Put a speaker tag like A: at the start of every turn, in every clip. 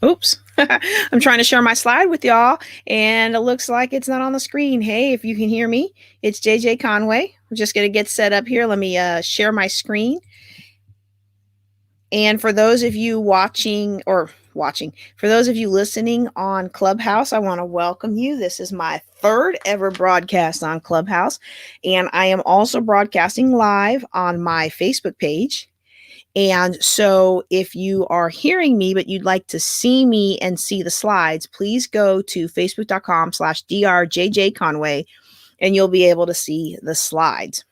A: Oops. I'm trying to share my slide with y'all, and it looks like it's not on the screen. Hey, if you can hear me, it's JJ Conway. We're just going to get set up here. Let me share my screen. And for those of you for those of you listening on Clubhouse, I want to welcome you. This is my third ever broadcast on Clubhouse, and I am also broadcasting live on my Facebook page. And so if you are hearing me, but you'd like to see me and see the slides, please go to facebook.com/drjjconway and you'll be able to see the slides.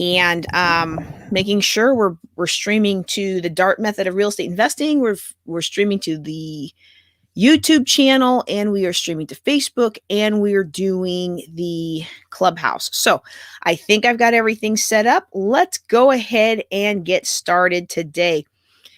A: And making sure we're streaming to the DART method of real estate investing. We're streaming to the YouTube channel, and we are streaming to Facebook, and we're doing the Clubhouse. So I think I've got everything set up. Let's go ahead and get started today.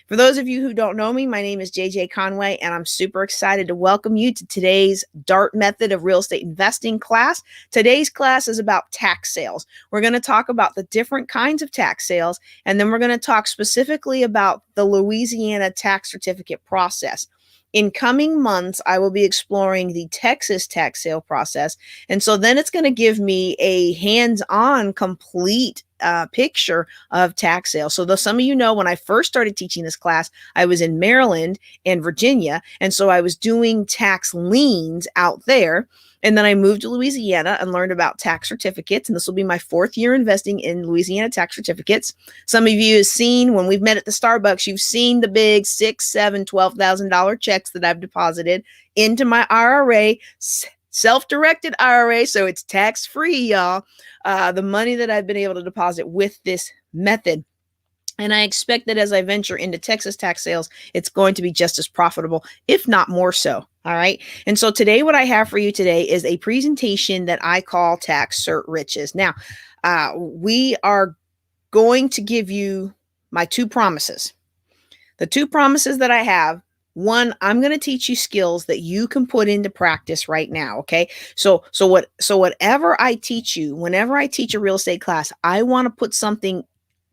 A: For those of you who don't know me, my name is JJ Conway, and I'm super excited to welcome you to today's DART method of real estate investing class. Today's class is about tax sales. We're going to talk about the different kinds of tax sales, and then we're going to talk specifically about the Louisiana tax certificate process. In coming months, I will be exploring the Texas tax sale process. And so then it's going to give me a hands-on complete picture of tax sales. So though some of you know, when I first started teaching this class, I was in Maryland and Virginia. And so I was doing tax liens out there. And then I moved to Louisiana and learned about tax certificates. And this will be my fourth year investing in Louisiana tax certificates. Some of you have seen, when we've met at the Starbucks, you've seen the big $6,000, $7,000, $12,000 checks that I've deposited into my IRA, self-directed IRA. So it's tax-free, y'all. The money that I've been able to deposit with this method. And I expect that as I venture into Texas tax sales, it's going to be just as profitable, if not more so. All right. And so today, what I have for you today is a presentation that I call Tax Cert Riches. Now, we are going to give you my two promises. The two promises that I have. One, I'm going to teach you skills that you can put into practice right now. Okay. So whatever I teach you, whenever I teach a real estate class, I want to put something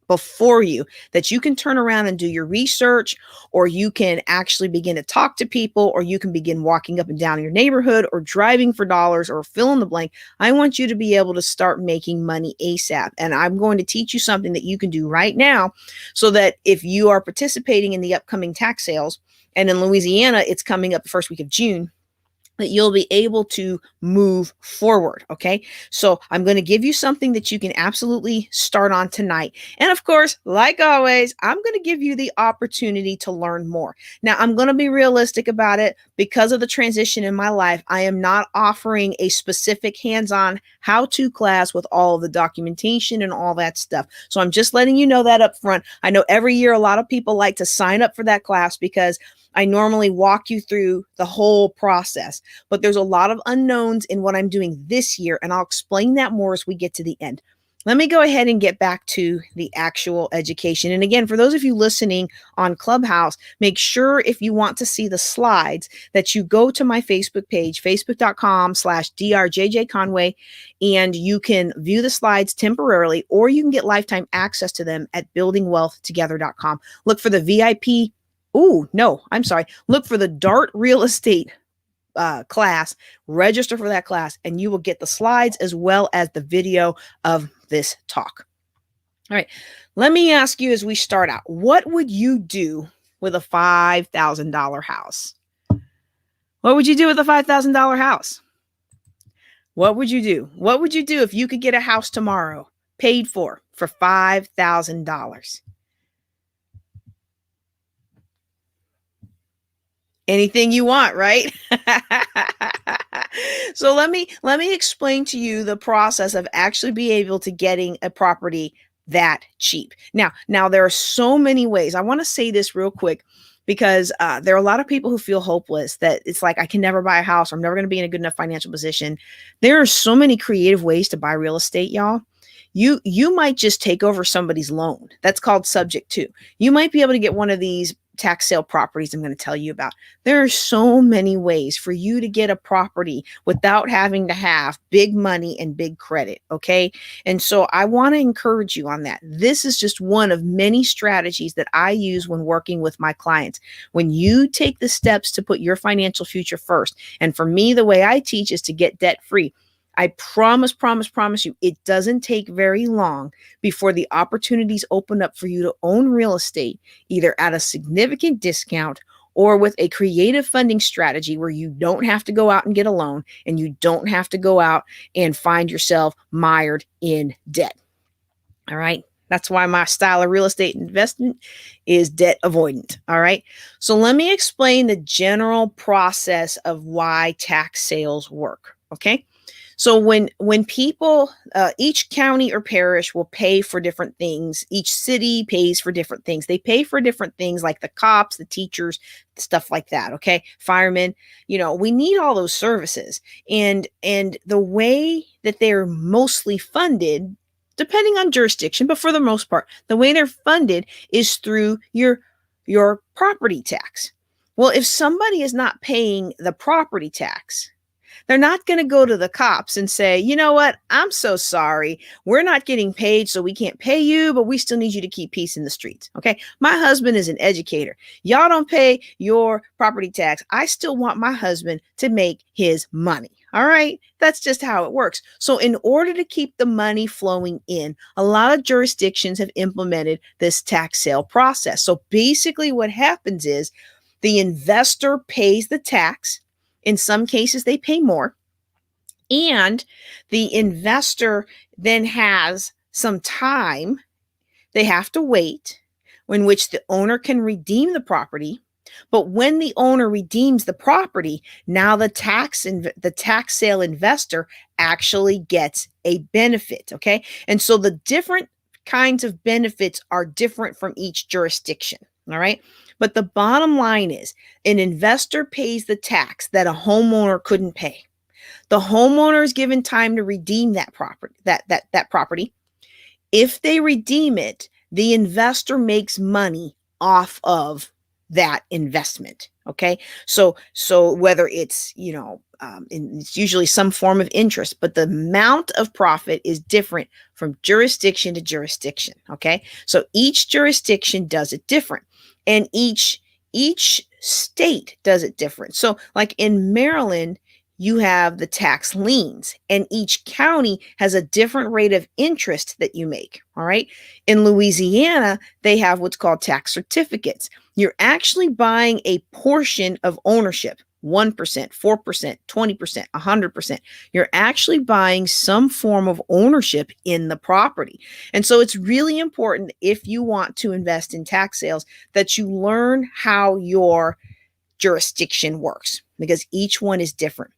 A: before you that you can turn around and do your research, or you can actually begin to talk to people, or you can begin walking up and down your neighborhood, or driving for dollars, or fill in the blank. I want you to be able to start making money ASAP. And I'm going to teach you something that you can do right now, so that if you are participating in the upcoming tax sales, and in Louisiana, it's coming up the first week of June, that you'll be able to move forward. Okay. So I'm going to give you something that you can absolutely start on tonight. And of course, like always, I'm going to give you the opportunity to learn more. Now, I'm going to be realistic about it. Because of the transition in my life, I am not offering a specific hands-on how-to class with all of the documentation and all that stuff. So I'm just letting you know that up front. I know every year a lot of people like to sign up for that class because I normally walk you through the whole process, but there's a lot of unknowns in what I'm doing this year, and I'll explain that more as we get to the end. Let me go ahead and get back to the actual education. And again, for those of you listening on Clubhouse, make sure if you want to see the slides that you go to my Facebook page, facebook.com/drjjconway, and you can view the slides temporarily, or you can get lifetime access to them at buildingwealthtogether.com. Look for the VIP. Look for the DART real estate class, register for that class, and you will get the slides as well as the video of this talk. All right. Let me ask you as we start out, what would you do with a $5,000 house? What would you do with a $5,000 house? What would you do? What would you do if you could get a house tomorrow paid for $5,000? Anything you want, right? So let me explain to you the process of actually being able to getting a property that cheap. Now there are so many ways. I want to say this real quick because there are a lot of people who feel hopeless, that it's like, I can never buy a house, or I'm never going to be in a good enough financial position. There are so many creative ways to buy real estate, y'all. You might just take over somebody's loan. That's called subject to. You might be able to get one of these tax sale properties I'm going to tell you about. There are so many ways for you to get a property without having to have big money and big credit. Okay. And so I want to encourage you on that. This is just one of many strategies that I use when working with my clients. When you take the steps to put your financial future first, and for me, the way I teach is to get debt free. I promise you, it doesn't take very long before the opportunities open up for you to own real estate, either at a significant discount or with a creative funding strategy where you don't have to go out and get a loan and you don't have to go out and find yourself mired in debt. All right. That's why my style of real estate investment is debt avoidant. All right. So let me explain the general process of why tax sales work. Okay. So when people, each county or parish will pay for different things. Each city pays for different things. They pay for different things like the cops, the teachers, stuff like that. Okay. Firemen, we need all those services. And the way that they're mostly funded, depending on jurisdiction, but for the most part, the way they're funded is through your property tax. Well, if somebody is not paying the property tax, they're not going to go to the cops and say, you know what, I'm so sorry. We're not getting paid, so we can't pay you, but we still need you to keep peace in the streets. Okay. My husband is an educator. Y'all don't pay your property tax. I still want my husband to make his money. All right. That's just how it works. So in order to keep the money flowing in, a lot of jurisdictions have implemented this tax sale process. So basically what happens is the investor pays the tax. In some cases, they pay more. And the investor then has some time they have to wait in which the owner can redeem the property. But when the owner redeems the property, now the tax sale investor actually gets a benefit. Okay. And so the different kinds of benefits are different from each jurisdiction. All right. But the bottom line is an investor pays the tax that a homeowner couldn't pay. The homeowner is given time to redeem that property, that property. If they redeem it, the investor makes money off of that investment. Okay. So whether it's, it's usually some form of interest, but the amount of profit is different from jurisdiction to jurisdiction. Okay. So each jurisdiction does it different. And each state does it different. So like in Maryland, you have the tax liens, and each county has a different rate of interest that you make. All right. In Louisiana, they have what's called tax certificates. You're actually buying a portion of ownership. 1%, 4%, 20%, 100%. You're actually buying some form of ownership in the property. And so it's really important, if you want to invest in tax sales, that you learn how your jurisdiction works, because each one is different.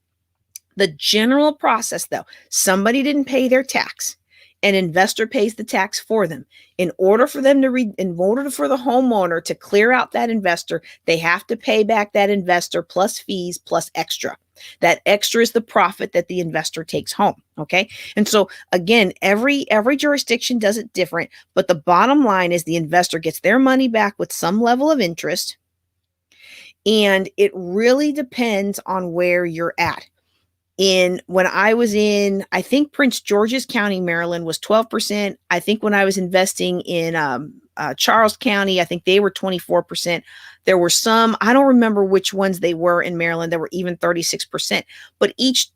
A: The general process, though, somebody didn't pay their tax. An investor pays the tax for them. In order for the homeowner to clear out that investor, they have to pay back that investor plus fees plus extra. That extra is the profit that the investor takes home. Okay. And so again, every jurisdiction does it different, but the bottom line is the investor gets their money back with some level of interest. And it really depends on where you're at. When I was in, I think Prince George's County, Maryland was 12%. I think when I was investing in Charles County, I think they were 24%. There were some, I don't remember which ones they were in Maryland, that were even 36%. But each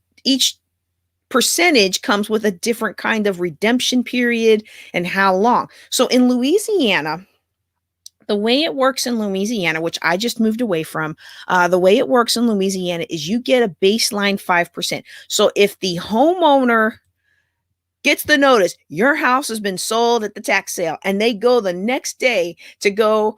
A: percentage comes with a different kind of redemption period and how long. So in Louisiana, the way it works in Louisiana, which I just moved away from, the way it works in Louisiana is you get a baseline 5%. So if the homeowner gets the notice, your house has been sold at the tax sale, and they go the next day to go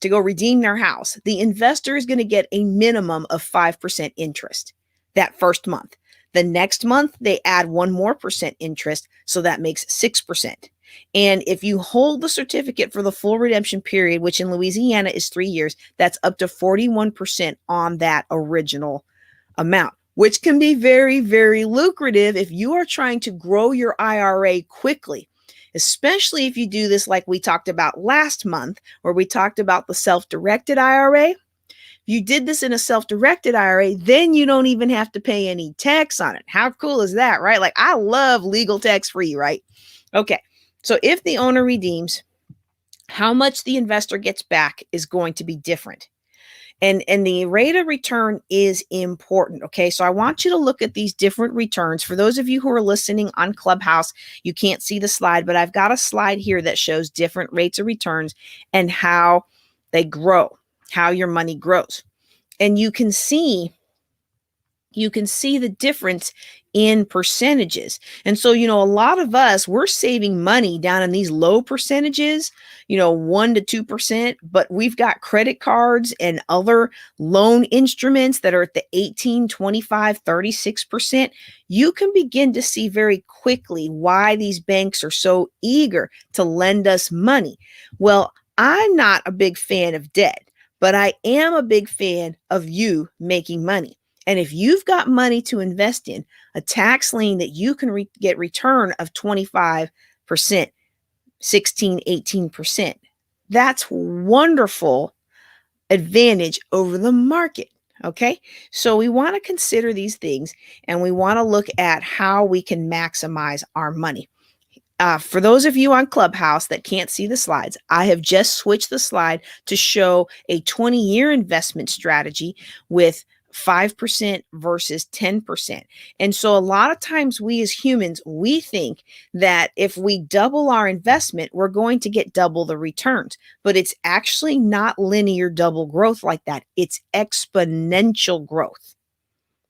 A: redeem their house, the investor is going to get a minimum of 5% interest that first month. The next month, they add 1% more interest, so that makes 6%. And if you hold the certificate for the full redemption period, which in Louisiana is 3 years, that's up to 41% on that original amount, which can be very, very lucrative if you are trying to grow your IRA quickly. especially if you do this like we talked about last month, where we talked about the self-directed IRA. If you did this in a self-directed IRA, then you don't even have to pay any tax on it. How cool is that, right? Like, I love legal tax-free, right? Okay, so if the owner redeems, how much the investor gets back is going to be different. And the rate of return is important. Okay, so I want you to look at these different returns. For those of you who are listening on Clubhouse, you can't see the slide, but I've got a slide here that shows different rates of returns and how they grow, how your money grows. And you can see the difference in percentages. And so, a lot of us, we're saving money down in these low percentages, 1 to 2%, but we've got credit cards and other loan instruments that are at the 18, 25, 36%. You can begin to see very quickly why these banks are so eager to lend us money. Well, I'm not a big fan of debt, but I am a big fan of you making money. And if you've got money to invest in, a tax lien that you can get return of 25%, 16, 18%, that's wonderful advantage over the market. Okay, so we want to consider these things, and we want to look at how we can maximize our money. For those of you on Clubhouse that can't see the slides, I have just switched the slide to show a 20-year investment strategy with 5% versus 10%. And so a lot of times we as humans, we think that if we double our investment, we're going to get double the returns. But it's actually not linear double growth like that. It's exponential growth.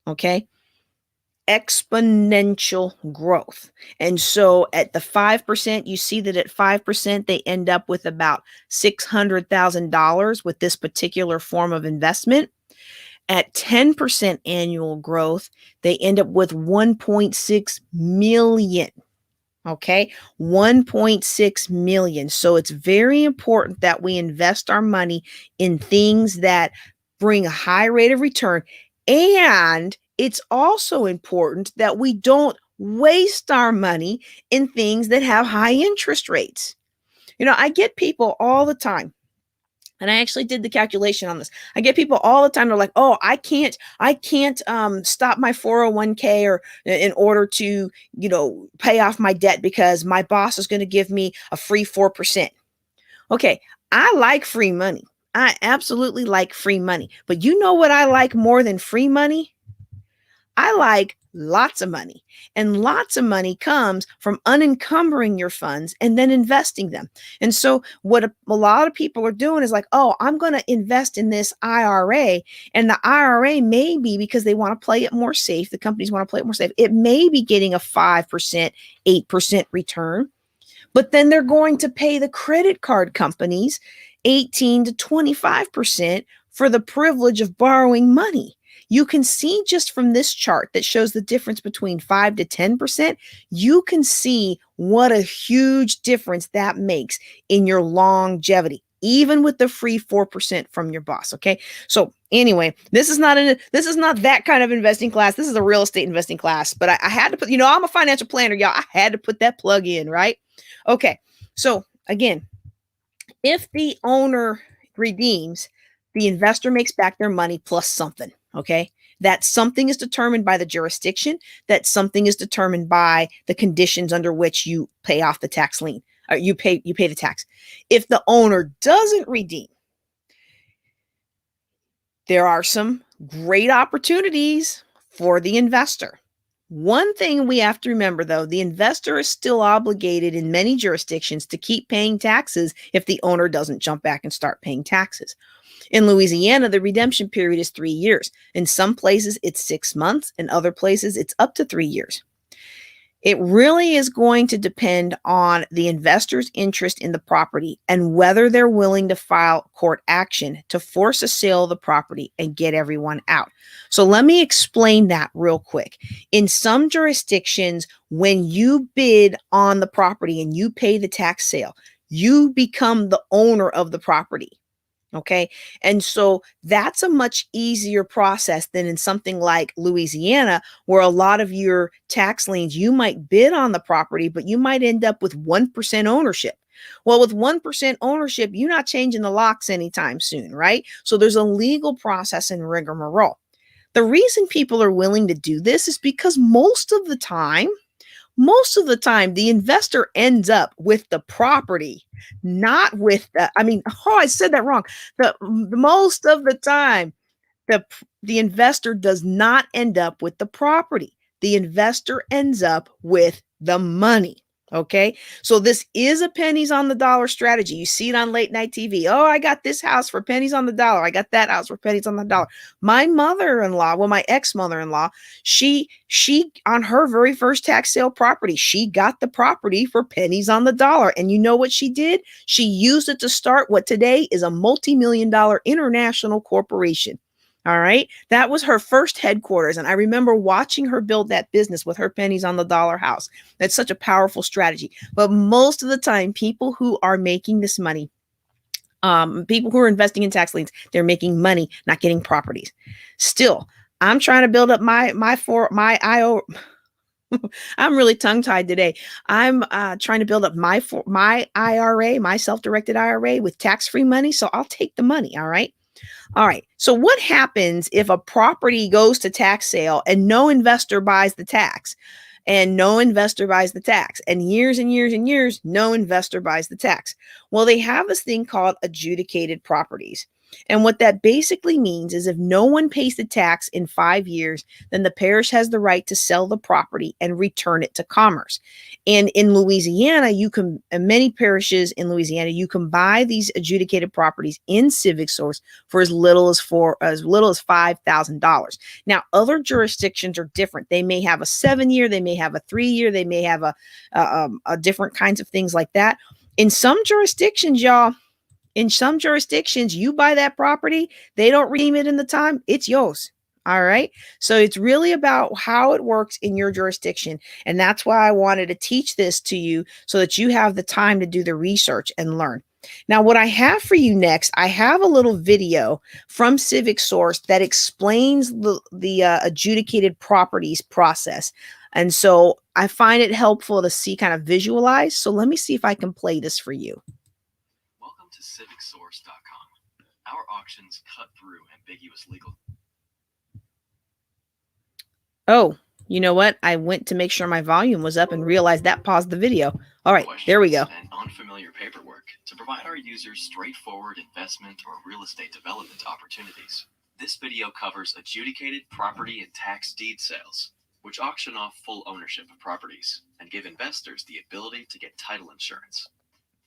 A: Okay? Exponential growth. And so at the 5%, you see that at 5%, they end up with about $600,000 with this particular form of investment. At 10% annual growth, they end up with 1.6 million. Okay, 1.6 million. So it's very important that we invest our money in things that bring a high rate of return. And it's also important that we don't waste our money in things that have high interest rates. I get people all the time. And I actually did the calculation on this. I get people all the time. They're like, "Oh, I can't stop my 401k or in order to, pay off my debt because my boss is going to give me a free 4%." Okay, I like free money. I absolutely like free money. But you know what I like more than free money? I like lots of money. And lots of money comes from unencumbering your funds and then investing them. And so what a lot of people are doing is like, "Oh, I'm going to invest in this IRA." And the IRA may be because they want to play it more safe. The companies want to play it more safe. It may be getting a 5%, 8% return, but then they're going to pay the credit card companies 18 to 25% for the privilege of borrowing money. You can see just from this chart that shows the difference between 5 to 10%, you can see what a huge difference that makes in your longevity, even with the free 4% from your boss. Okay. So anyway, this is not that kind of investing class. This is a real estate investing class, but I had to put, I'm a financial planner, y'all. I had to put that plug in, right? Okay. So again, if the owner redeems, the investor makes back their money plus something. Okay. That something is determined by the jurisdiction. That something is determined by the conditions under which you pay off the tax lien. Or you pay the tax. If the owner doesn't redeem, there are some great opportunities for the investor. One thing we have to remember, though, the investor is still obligated in many jurisdictions to keep paying taxes if the owner doesn't jump back and start paying taxes. In Louisiana, the redemption period is 3 years. In some places, it's 6 months. In other places, it's up to 3 years. It really is going to depend on the investor's interest in the property and whether they're willing to file court action to force a sale of the property and get everyone out. So let me explain that real quick. In some jurisdictions, when you bid on the property and you pay the tax sale, you become the owner of the property. Okay. And so that's a much easier process than in something like Louisiana, where a lot of your tax liens, you might bid on the property, but you might end up with 1% ownership. Well, with 1% ownership, you're not changing the locks anytime soon, right? So there's a legal process and rigmarole. The reason people are willing to do this is because most of the time, the investor ends up with the property, not with I said that wrong. The most of the time, the investor does not end up with the property. The investor ends up with the money. Okay. So this is a pennies on the dollar strategy. You see it on late night TV. Oh, I got this house for pennies on the dollar. I got that house for pennies on the dollar. My mother-in-law, well, my ex-mother-in-law, she on her very first tax sale property, she got the property for pennies on the dollar. And you know what she did? She used it to start what today is a multi-million-dollar international corporation. All right. That was her first headquarters. And I remember watching her build that business with her pennies on the dollar house. That's such a powerful strategy. But most of the time, people who are making this money, people who are investing in tax liens, they're making money, not getting properties. Still, I'm trying to build up my IO. I'm really tongue tied today. I'm trying to build up my IRA, my self-directed IRA with tax-free money. So I'll take the money. All right. All right. So what happens if a property goes to tax sale and no investor buys the tax? And no investor buys the tax. And years and years and years, no investor buys the tax. Well, they have this thing called adjudicated properties. And what that basically means is if no one pays the tax in 5 years, then the parish has the right to sell the property and return it to commerce. And in Louisiana, in many parishes in Louisiana, you can buy these adjudicated properties in CivicSource for as little as $5,000. Now, other jurisdictions are different. They may have a 7-year, they may have a 3-year, they may have a different kinds of things like that. In some jurisdictions, you buy that property, they don't redeem it in the time, it's yours. All right. So it's really about how it works in your jurisdiction. And that's why I wanted to teach this to you so that you have the time to do the research and learn. Now, what I have for you next, I have a little video from CivicSource that explains the adjudicated properties process. And so I find it helpful to see, kind of visualize. So let me see if I can play this for you.
B: Welcome to civicsource.com. Our auctions cut through ambiguous legal.
A: Oh, you know what? I went to make sure my volume was up and realized that paused the video. All right, there we go.
B: And unfamiliar paperwork to provide our users straightforward investment or real estate development opportunities. This video covers adjudicated property and tax deed sales, which auction off full ownership of properties and give investors the ability to get title insurance.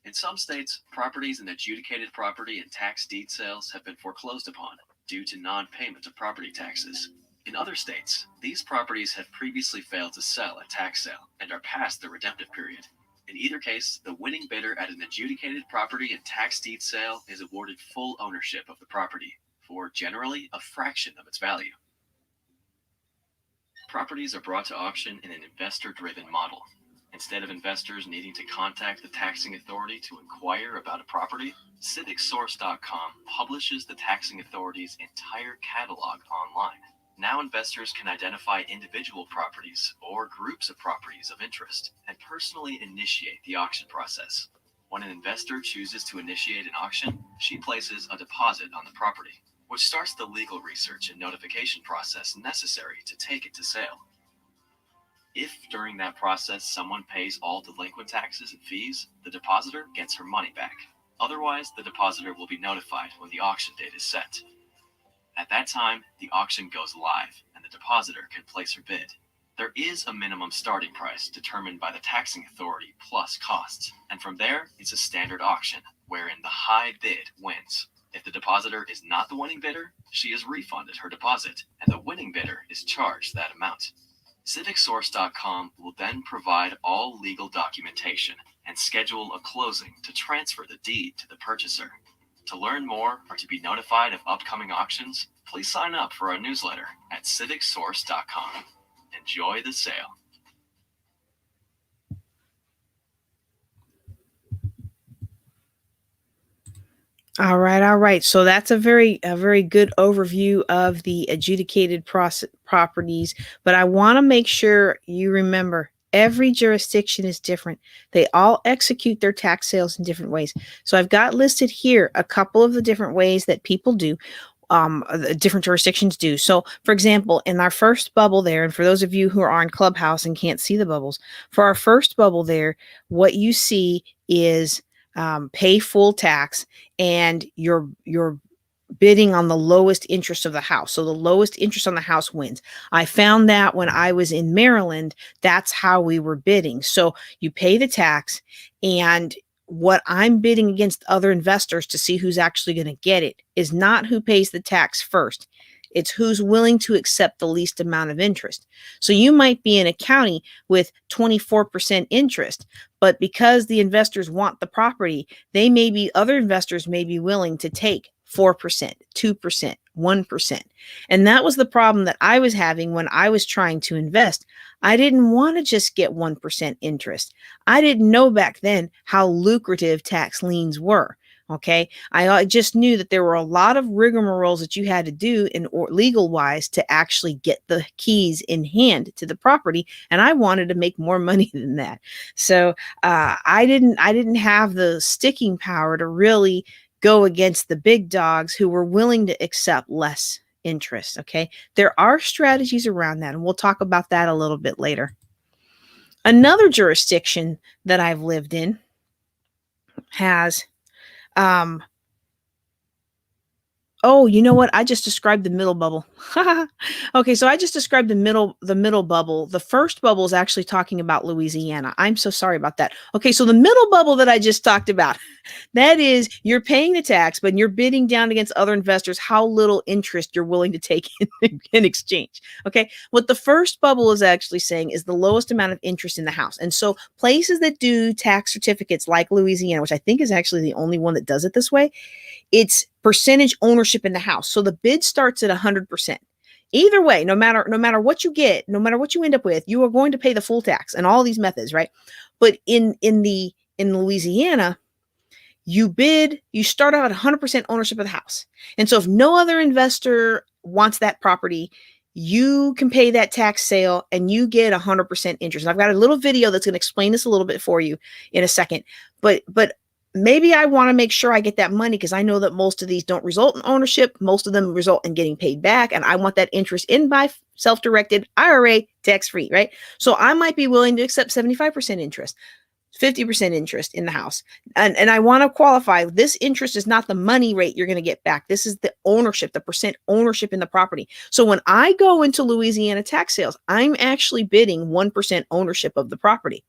B: In some states, properties in adjudicated property and tax deed sales have been foreclosed upon due to non-payment of property taxes. In other states, these properties have previously failed to sell at tax sale and are past the redemptive period. In either case, the winning bidder at an adjudicated property and tax deed sale is awarded full ownership of the property for generally a fraction of its value. Properties are brought to auction in an investor-driven model. Instead of investors needing to contact the taxing authority to inquire about a property, civicsource.com publishes the taxing authority's entire catalog online. Now investors can identify individual properties or groups of properties of interest and personally initiate the auction process. When an investor chooses to initiate an auction, she places a deposit on the property, which starts the legal research and notification process necessary to take it to sale. If during that process someone pays all delinquent taxes and fees, the depositor gets her money back. Otherwise, the depositor will be notified when the auction date is set. At that time, the auction goes live and the depositor can place her bid. There is a minimum starting price determined by the taxing authority plus costs, and from there, it's a standard auction wherein the high bid wins. If the depositor is not the winning bidder, she is refunded her deposit, and the winning bidder is charged that amount. civicsource.com will then provide all legal documentation and schedule a closing to transfer the deed to the purchaser. To learn more or to be notified of upcoming auctions, please sign up for our newsletter at civicsource.com. Enjoy the sale.
A: All right, all right. So that's a very good overview of the adjudicated properties, but I want to make sure you remember every jurisdiction is different. They all execute their tax sales in different ways. So I've got listed here a couple of the different ways that people do, different jurisdictions do. So, for example, in our first bubble there, and for those of you who are on Clubhouse and can't see the bubbles, for our first bubble there, what you see is pay full tax, and you're bidding on the lowest interest of the house. So the lowest interest on the house wins. I found that when I was in Maryland, that's how we were bidding. So you pay the tax, and what I'm bidding against other investors to see who's actually going to get it is not who pays the tax first. It's who's willing to accept the least amount of interest. So you might be in a county with 24% interest, but because the investors want the property, other investors may be willing to take 4%, 2%, 1%. And that was the problem that I was having when I was trying to invest. I didn't want to just get 1% interest. I didn't know back then how lucrative tax liens were. Okay. I just knew that there were a lot of rigmaroles that you had to do legal wise to actually get the keys in hand to the property. And I wanted to make more money than that. So I didn't have the sticking power to really go against the big dogs who were willing to accept less interest. Okay. There are strategies around that, and we'll talk about that a little bit later. Another jurisdiction that I've lived in has oh, you know what? I just described the middle bubble. Okay, so I just described the middle bubble. The first bubble is actually talking about Louisiana. I'm so sorry about that. Okay, so the middle bubble that I just talked about, that is you're paying the tax, but you're bidding down against other investors how little interest you're willing to take in exchange. Okay, what the first bubble is actually saying is the lowest amount of interest in the house. And so places that do tax certificates like Louisiana, which I think is actually the only one that does it this way, it's percentage ownership in the house. So the bid starts at 100%. Either way, no matter what you get, no matter what you end up with, you are going to pay the full tax and all these methods, right? But in Louisiana, you start out at 100% ownership of the house. And so if no other investor wants that property, you can pay that tax sale and you get 100% interest. And I've got a little video that's going to explain this a little bit for you in a second. But maybe I want to make sure I get that money because I know that most of these don't result in ownership. Most of them result in getting paid back. And I want that interest in my self-directed IRA tax-free, right? So I might be willing to accept 75% interest, 50% interest in the house. And I want to qualify, this interest is not the money rate you're going to get back. This is the ownership, the percent ownership in the property. So when I go into Louisiana tax sales, I'm actually bidding 1% ownership of the property.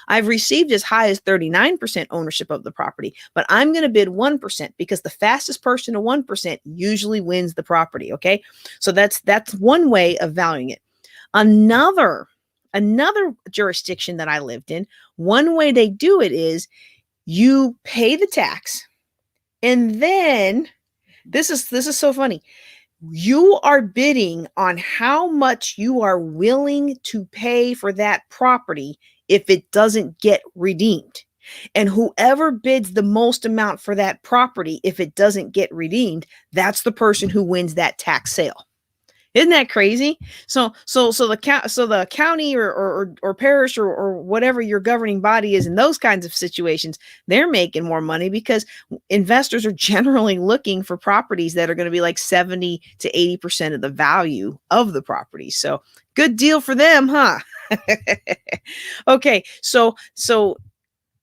A: I've received as high as 39% ownership of the property, but I'm going to bid 1% because the fastest person to 1% usually wins the property. Okay. So that's one way of valuing it. Another jurisdiction that I lived in, one way they do it is you pay the tax, and then this is so funny. You are bidding on how much you are willing to pay for that property if it doesn't get redeemed. And whoever bids the most amount for that property, if it doesn't get redeemed, that's the person who wins that tax sale. Isn't that crazy? So the county or parish or whatever your governing body is in those kinds of situations, they're making more money because investors are generally looking for properties that are going to be like 70 to 80% of the value of the property. So good deal for them, huh? Okay, so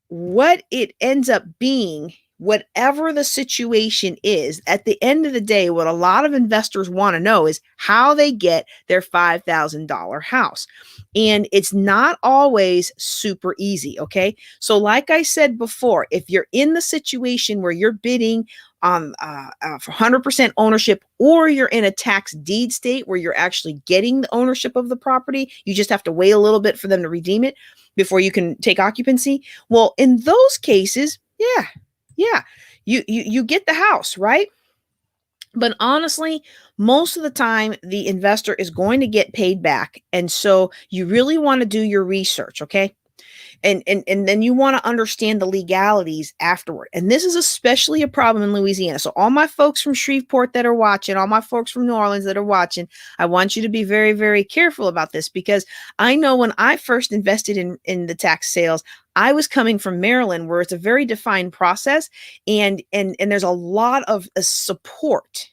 A: what it ends up being, whatever the situation is, at the end of the day, what a lot of investors want to know is how they get their $5,000 house. And it's not always super easy. Okay. So like I said before, if you're in the situation where you're bidding for 100% ownership, or you're in a tax deed state where you're actually getting the ownership of the property, you just have to wait a little bit for them to redeem it before you can take occupancy. Well, in those cases, yeah, you get the house, right? But honestly, most of the time, the investor is going to get paid back. And so you really want to do your research, okay? And then you want to understand the legalities afterward. And this is especially a problem in Louisiana. So all my folks from Shreveport that are watching, all my folks from New Orleans that are watching, I want you to be very, very careful about this, because I know when I first invested in the tax sales, I was coming from Maryland, where it's a very defined process, and there's a lot of support.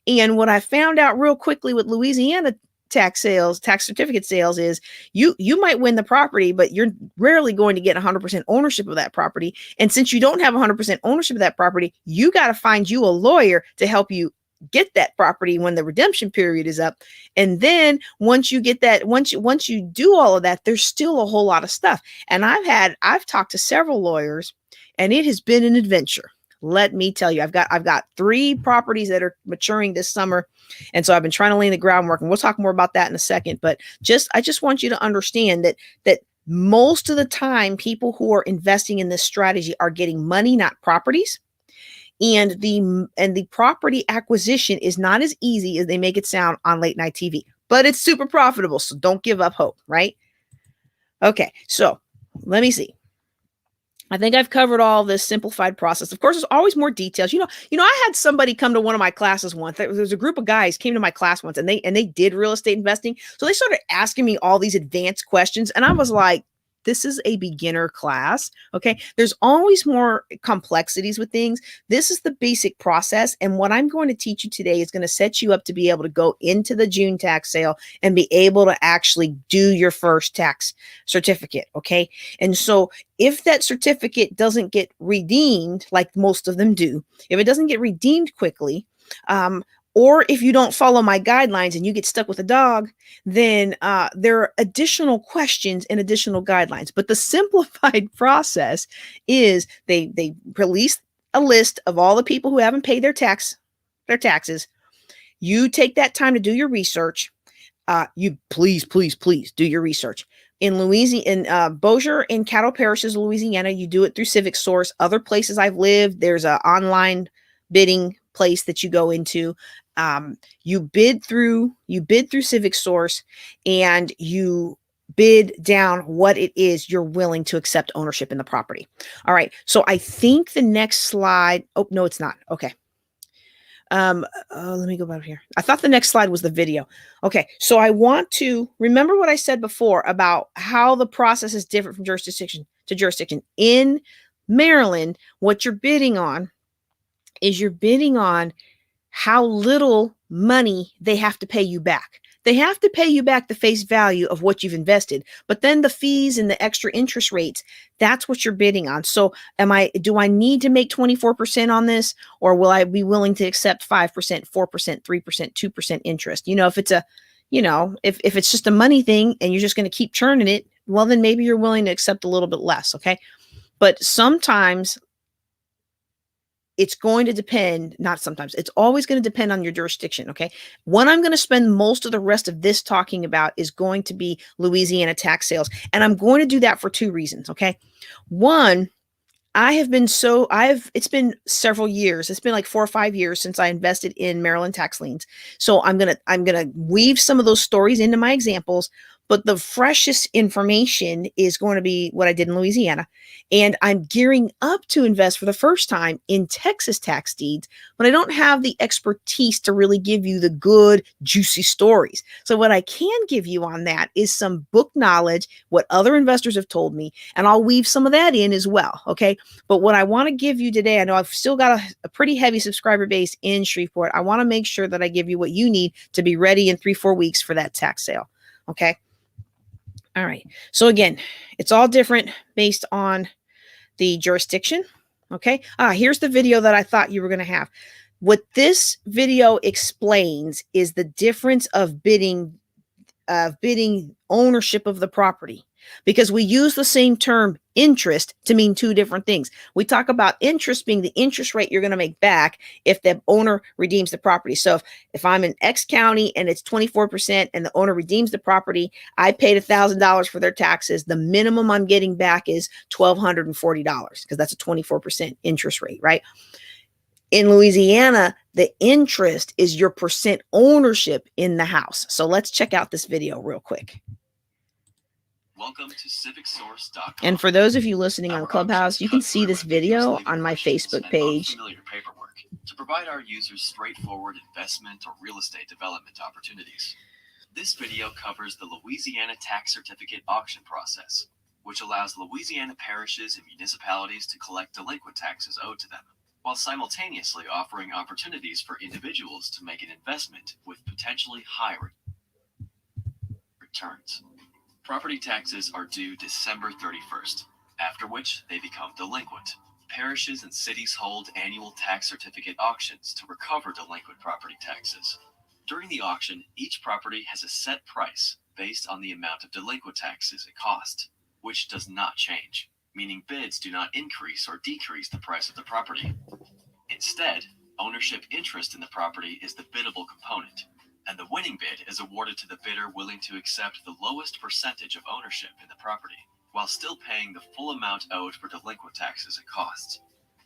A: And what I found out real quickly with Louisiana tax certificate sales, is you might win the property, but you're rarely going to get 100% ownership of that property. And since you don't have 100% ownership of that property, you got to find you a lawyer to help you get that property when the redemption period is up. And then once you get that, once you do all of that, there's still a whole lot of stuff. And I've talked to several lawyers, and it has been an adventure. Let me tell you, I've got 3 properties that are maturing this summer. And so I've been trying to lay the groundwork, and we'll talk more about that in a second. But I just want you to understand that most of the time, people who are investing in this strategy are getting money, not properties. And the property acquisition is not as easy as they make it sound on late night TV, but it's super profitable. So don't give up hope, right? Okay, so let me see. I think I've covered all this simplified process. Of course, there's always more details. I had somebody come to one of my classes once. There was a group of guys came to my class once, and they did real estate investing. So they started asking me all these advanced questions, and I was like, this is a beginner class. Okay. There's always more complexities with things. This is the basic process. And what I'm going to teach you today is going to set you up to be able to go into the June tax sale and be able to actually do your first tax certificate. Okay. And so if that certificate doesn't get redeemed, like most of them do, if it doesn't get redeemed quickly, or if you don't follow my guidelines and you get stuck with a dog, then there are additional questions and additional guidelines. But the simplified process is they release a list of all the people who haven't paid their taxes. You take that time to do your research. You please do your research. In Louisiana, in Bossier and Caddo parishes, Louisiana, you do it through CivicSource. Other places I've lived, there's an online bidding place that you go into. You bid through CivicSource, and you bid down what it is you're willing to accept ownership in the property. All right. So I think the next slide. Oh, no, it's not. Okay. Let me go back here. I thought the next slide was the video. Okay. So I want to remember what I said before about how the process is different from jurisdiction to jurisdiction. In Maryland, what you're bidding on is how little money they have to pay you back. They have to pay you back the face value of what you've invested, but then the fees and the extra interest rates, that's what you're bidding on. So do I need to make 24% on this, or will I be willing to accept 5%, 4%, 3%, 2% interest? If it's just a money thing and you're just going to keep churning it, well, then maybe you're willing to accept a little bit less. Okay. But sometimes it's going to depend, not sometimes, it's always going to depend on your jurisdiction. Okay. What I'm going to spend most of the rest of this talking about is going to be Louisiana tax sales. And I'm going to do that for 2 reasons. Okay. One, it's been several years. It's been like 4 or 5 years since I invested in Maryland tax liens. So I'm going to weave some of those stories into my examples, but the freshest information is going to be what I did in Louisiana. And I'm gearing up to invest for the first time in Texas tax deeds, but I don't have the expertise to really give you the good, juicy stories. So what I can give you on that is some book knowledge, what other investors have told me, and I'll weave some of that in as well. Okay. But what I want to give you today, I know I've still got a pretty heavy subscriber base in Shreveport. I want to make sure that I give you what you need to be ready in 3-4 weeks for that tax sale. Okay. All right. So again, it's all different based on the jurisdiction. Okay. Here's the video that I thought you were going to have. What this video explains is the difference of bidding ownership of the property, because we use the same term interest to mean 2 different things. We talk about interest being the interest rate you're going to make back if the owner redeems the property. So if I'm in X county and it's 24% and the owner redeems the property, I paid $1,000 for their taxes. The minimum I'm getting back is $1,240 because that's a 24% interest rate, right? In Louisiana, the interest is your percent ownership in the house. So let's check out this video real quick.
B: Welcome to civicsource.com.
A: And for those of you listening on Clubhouse, you can see this video on my Facebook page.
B: Unfamiliar paperwork to provide our users straightforward investment or real estate development opportunities. This video covers the Louisiana tax certificate auction process, which allows Louisiana parishes and municipalities to collect delinquent taxes owed to them, while simultaneously offering opportunities for individuals to make an investment with potentially high returns. Property taxes are due December 31st, after which they become delinquent. Parishes and cities hold annual tax certificate auctions to recover delinquent property taxes. During the auction, each property has a set price based on the amount of delinquent taxes it cost, which does not change, meaning bids do not increase or decrease the price of the property. Instead, ownership interest in the property is the biddable component, and the winning bid is awarded to the bidder willing to accept the lowest percentage of ownership in the property, while still paying the full amount owed for delinquent taxes and costs.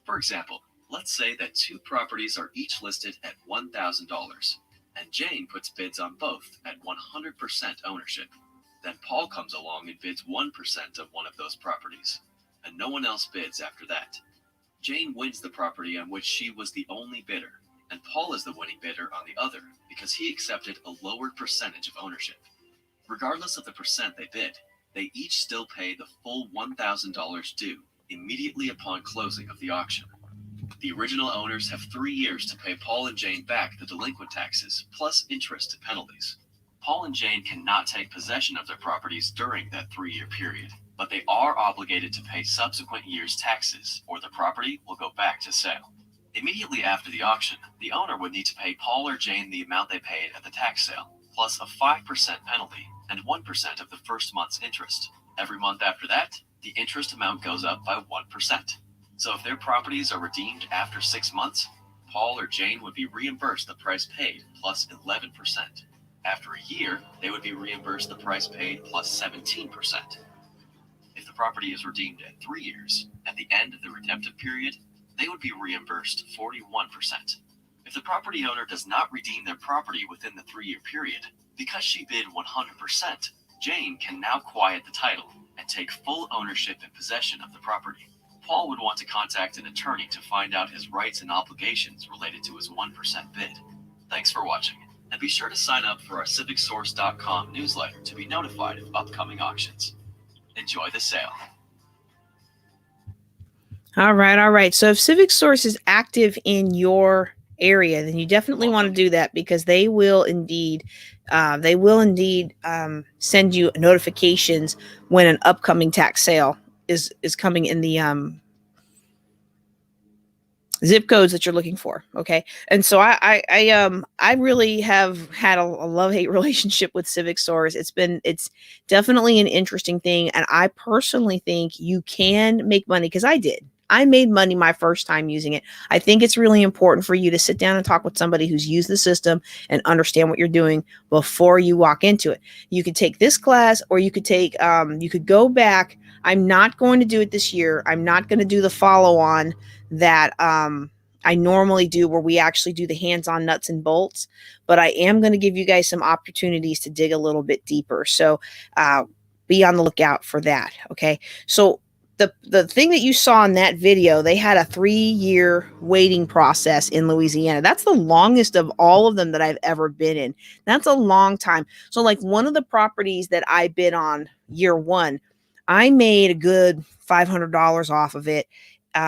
B: For example, let's say that two properties are each listed at $1,000, and Jane puts bids on both at 100% ownership. Then Paul comes along and bids 1% of one of those properties, and no one else bids after that. Jane wins the property on which she was the only bidder, and Paul is the winning bidder on the other because he accepted a lower percentage of ownership. Regardless of the percent they bid, they each still pay the full $1,000 due immediately upon closing of the auction. The original owners have 3 years to pay Paul and Jane back the delinquent taxes, plus interest and penalties. Paul and Jane cannot take possession of their properties during that 3-year period, but they are obligated to pay subsequent years' taxes, or the property will go back to sale. Immediately after the auction, the owner would need to pay Paul or Jane the amount they paid at the tax sale, plus a 5% penalty and 1% of the first month's interest. Every month after that, the interest amount goes up by 1%. So if their properties are redeemed after 6 months, Paul or Jane would be reimbursed the price paid plus 11%. After a year, they would be reimbursed the price paid plus 17%. If the property is redeemed at 3 years, at the end of the redemptive period, they would be reimbursed 41%. If the property owner does not redeem their property within the 3-year period, because she bid 100%, Jane can now quiet the title and take full ownership and possession of the property. Paul would want to contact an attorney to find out his rights and obligations related to his 1% bid. Thanks for watching, and be sure to sign up for our civicsource.com newsletter to be notified of upcoming auctions. Enjoy the sale.
A: All right. So if Civic Source is active in your area, then you definitely want to do that, because they will indeed send you notifications when an upcoming tax sale is coming in the zip codes that you're looking for. Okay. And so I really have had a love-hate relationship with Civic Source. It's definitely an interesting thing. And I personally think you can make money, because I made money my first time using it. I think it's really important for you to sit down and talk with somebody who's used the system and understand what you're doing before you walk into it. You could take this class, or you could take, you could go back. I'm not going to do it this year. I'm not going to do the follow-on that I normally do, where we actually do the hands-on nuts and bolts, but I am going to give you guys some opportunities to dig a little bit deeper. So be on the lookout for that. Okay. So the thing that you saw in that video, they had a 3-year waiting process in Louisiana. That's the longest of all of them that I've ever been in. That's a long time. So like one of the properties that I bid on year 1, I made a good $500 off of it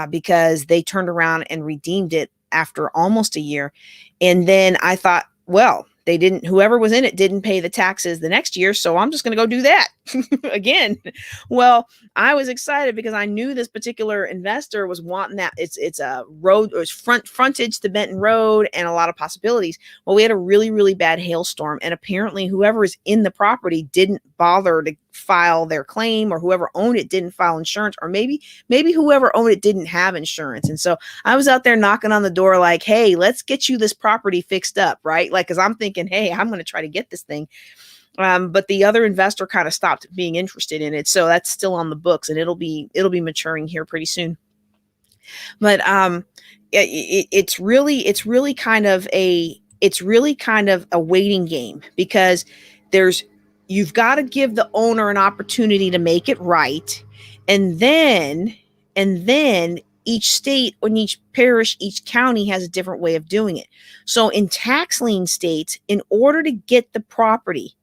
A: because they turned around and redeemed it after almost a year. And then I thought, well, whoever was in it didn't pay the taxes the next year, so I'm just going to go do that again. Well, I was excited because I knew this particular investor was wanting that. It's a road, or it's frontage to Benton Road, and a lot of possibilities. Well, we had a really, really bad hailstorm, and apparently whoever is in the property didn't bother to file their claim, or whoever owned it didn't file insurance, or maybe whoever owned it didn't have insurance. And so I was out there knocking on the door like, hey, let's get you this property fixed up, right? Like, because I'm thinking, hey, I'm going to try to get this thing. But the other investor kind of stopped being interested in it. So that's still on the books, and it'll be maturing here pretty soon. But it's really kind of a waiting game, because you've got to give the owner an opportunity to make it right. And then each state and each parish, each county has a different way of doing it. So in tax lien states, in order to get the property,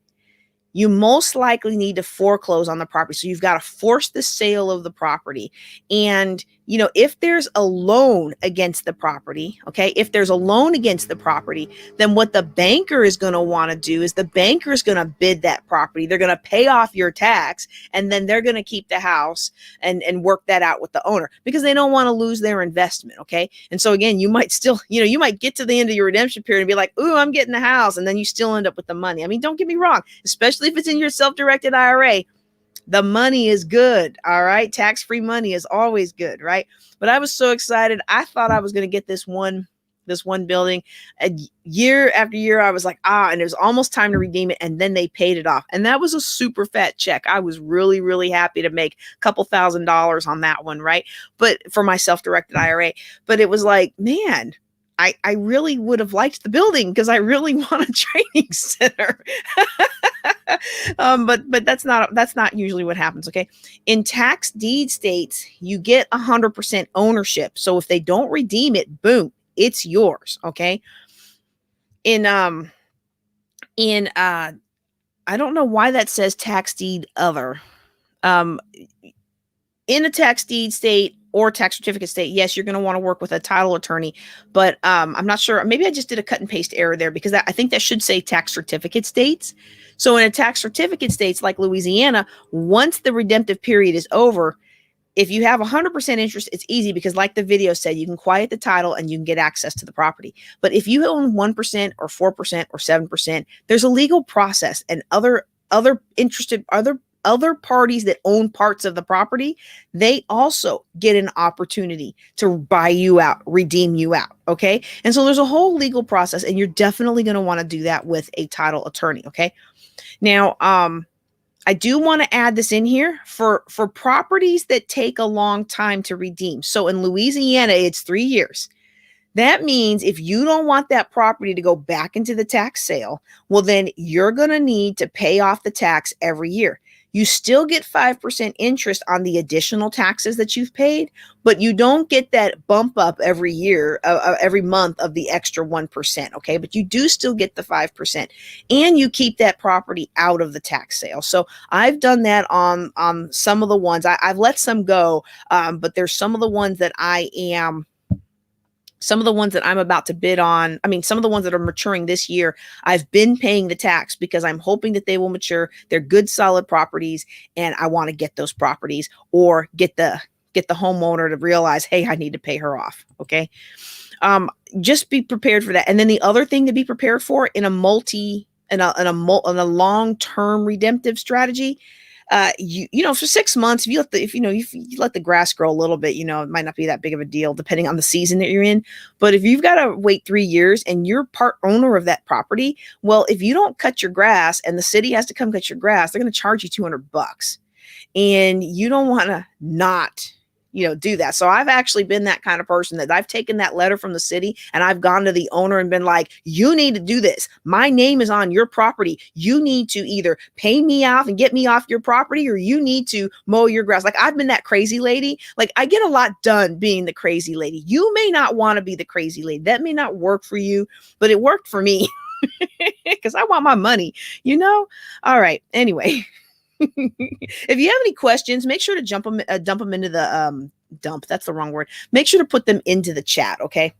A: you most likely need to foreclose on the property. So you've got to force the sale of the property. And, you know, if there's a loan against the property, okay, if there's a loan against the property, then what the banker is going to want to do is the banker is going to bid that property. They're going to pay off your tax, and then they're going to keep the house and work that out with the owner because they don't want to lose their investment. Okay. And so again, you might still, you know, you might get to the end of your redemption period and be like, ooh, I'm getting the house. And then you still end up with the money. I mean, don't get me wrong, especially if it's in your self-directed IRA, the money is good. All right. Tax-free money is always good. Right. But I was so excited. I thought I was going to get this one building. A year after year, I was like, and it was almost time to redeem it. And then they paid it off. And that was a super fat check. I was really, really happy to make a couple $1,000s on that one. Right. But for my self-directed IRA, but it was like, man, I really would have liked the building because I really want a training center. But that's not usually what happens. Okay. In tax deed states, you get 100% ownership. So if they don't redeem it, boom, it's yours. Okay. I don't know why that says tax deed other. In a tax deed state or tax certificate state, yes, you're going to want to work with a title attorney, but I'm not sure. Maybe I just did a cut and paste error there because I think that should say tax certificate states. So in a tax certificate states like Louisiana, once the redemptive period is over, if you have 100% interest, it's easy because like the video said, you can quiet the title and you can get access to the property. But if you own 1% or 4% or 7%, there's a legal process, and other parties that own parts of the property, they also get an opportunity to buy you out, redeem you out. Okay. And so there's a whole legal process, and you're definitely going to want to do that with a title attorney. Okay. Now, I do want to add this in here for properties that take a long time to redeem. So in Louisiana, it's 3 years. That means if you don't want that property to go back into the tax sale, well, then you're going to need to pay off the tax every year. You still get 5% interest on the additional taxes that you've paid, but you don't get that bump up every year, every month of the extra 1%. Okay. But you do still get the 5%, and you keep that property out of the tax sale. So I've done that on some of the ones. I've let some go, but there's some of the ones that some of the ones that I'm about to bid on, I mean, some of the ones that are maturing this year, I've been paying the tax because I'm hoping that they will mature. They're good, solid properties, and I want to get those properties or get the homeowner to realize, hey, I need to pay her off. Okay. Just be prepared for that. And then the other thing to be prepared for in a long-term redemptive strategy, for 6 months, if you let the grass grow a little bit, it might not be that big of a deal depending on the season that you're in. But if you've got to wait 3 years and you're part owner of that property, well, if you don't cut your grass and the city has to come cut your grass, they're going to charge you $200, and you don't want to not do that. So I've actually been that kind of person that I've taken that letter from the city and I've gone to the owner and been like, you need to do this. My name is on your property. You need to either pay me off and get me off your property, or you need to mow your grass. Like, I've been that crazy lady. Like, I get a lot done being the crazy lady. You may not want to be the crazy lady. That may not work for you, but it worked for me because I want my money, All right. Anyway. If you have any questions, make sure to dump them into the that's the wrong word. Make sure to put them into the chat. Okay.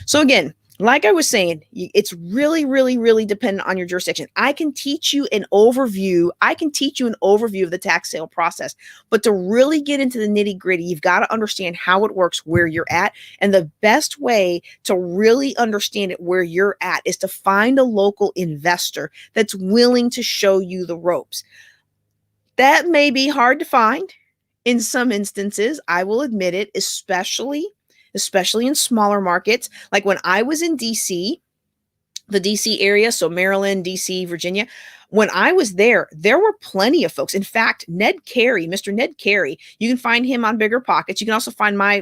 A: So again, like I was saying, it's really, really, really dependent on your jurisdiction. I can teach you an overview. Of the tax sale process, but to really get into the nitty gritty, you've got to understand how it works, where you're at. And the best way to really understand it where you're at is to find a local investor that's willing to show you the ropes. That may be hard to find in some instances. I will admit it, especially in smaller markets. Like when I was in DC, the DC area, so Maryland, DC, Virginia. When I was there were plenty of folks. In fact, Ned Carey, Mr. Ned Carey, you can find him on Bigger Pockets. You can also find I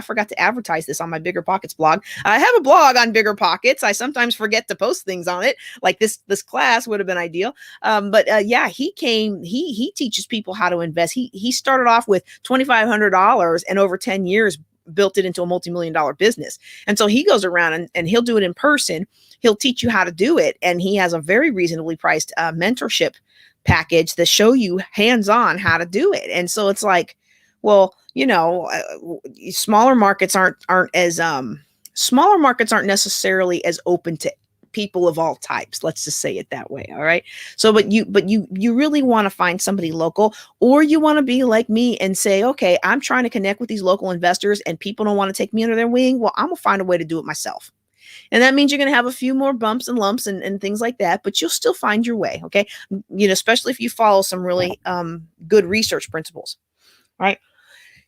A: forgot to advertise this on my Bigger Pockets blog. I have a blog on Bigger Pockets. I sometimes forget to post things on it. Like this class would have been ideal. Yeah, he teaches people how to invest. He started off with $2,500 and over 10 years built it into a multi-million-dollar business. And so he goes around and he'll do it in person. He'll teach you how to do it. And he has a very reasonably priced mentorship package that show you hands-on how to do it. And so it's like, well, smaller markets aren't necessarily as open to people of all types. Let's just say it that way. All right. So, but you really want to find somebody local, or you want to be like me and say, okay, I'm trying to connect with these local investors and people don't want to take me under their wing. Well, I'm gonna find a way to do it myself. And that means you're going to have a few more bumps and lumps and things like that, but you'll still find your way. Okay. Especially if you follow some really good research principles, right?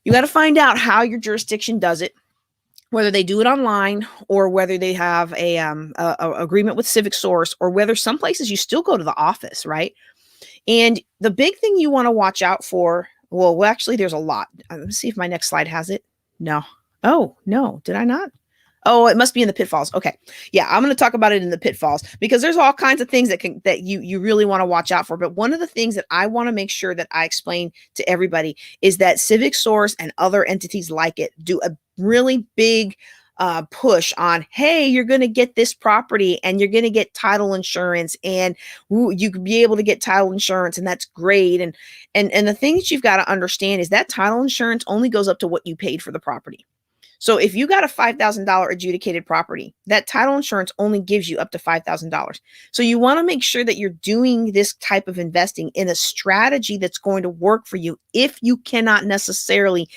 A: You got to find out how your jurisdiction does it, whether they do it online or whether they have a agreement with CivicSource, or whether some places you still go to the office, right? And the big thing you want to watch out for, well, actually, there's a lot. Let me see if my next slide has it. No. Oh, no. Did I not? Oh, it must be in the pitfalls. Okay. Yeah, I'm going to talk about it in the pitfalls, because there's all kinds of things that you really want to watch out for. But one of the things that I want to make sure that I explain to everybody is that CivicSource and other entities like it do a really big push on, hey, you're going to get this property and you're going to get title insurance, and you could be able to get title insurance, and that's great. And the thing that you've got to understand is that title insurance only goes up to what you paid for the property. So if you got a $5,000 adjudicated property, that title insurance only gives you up to $5,000. So you want to make sure that you're doing this type of investing in a strategy that's going to work for you if you cannot necessarily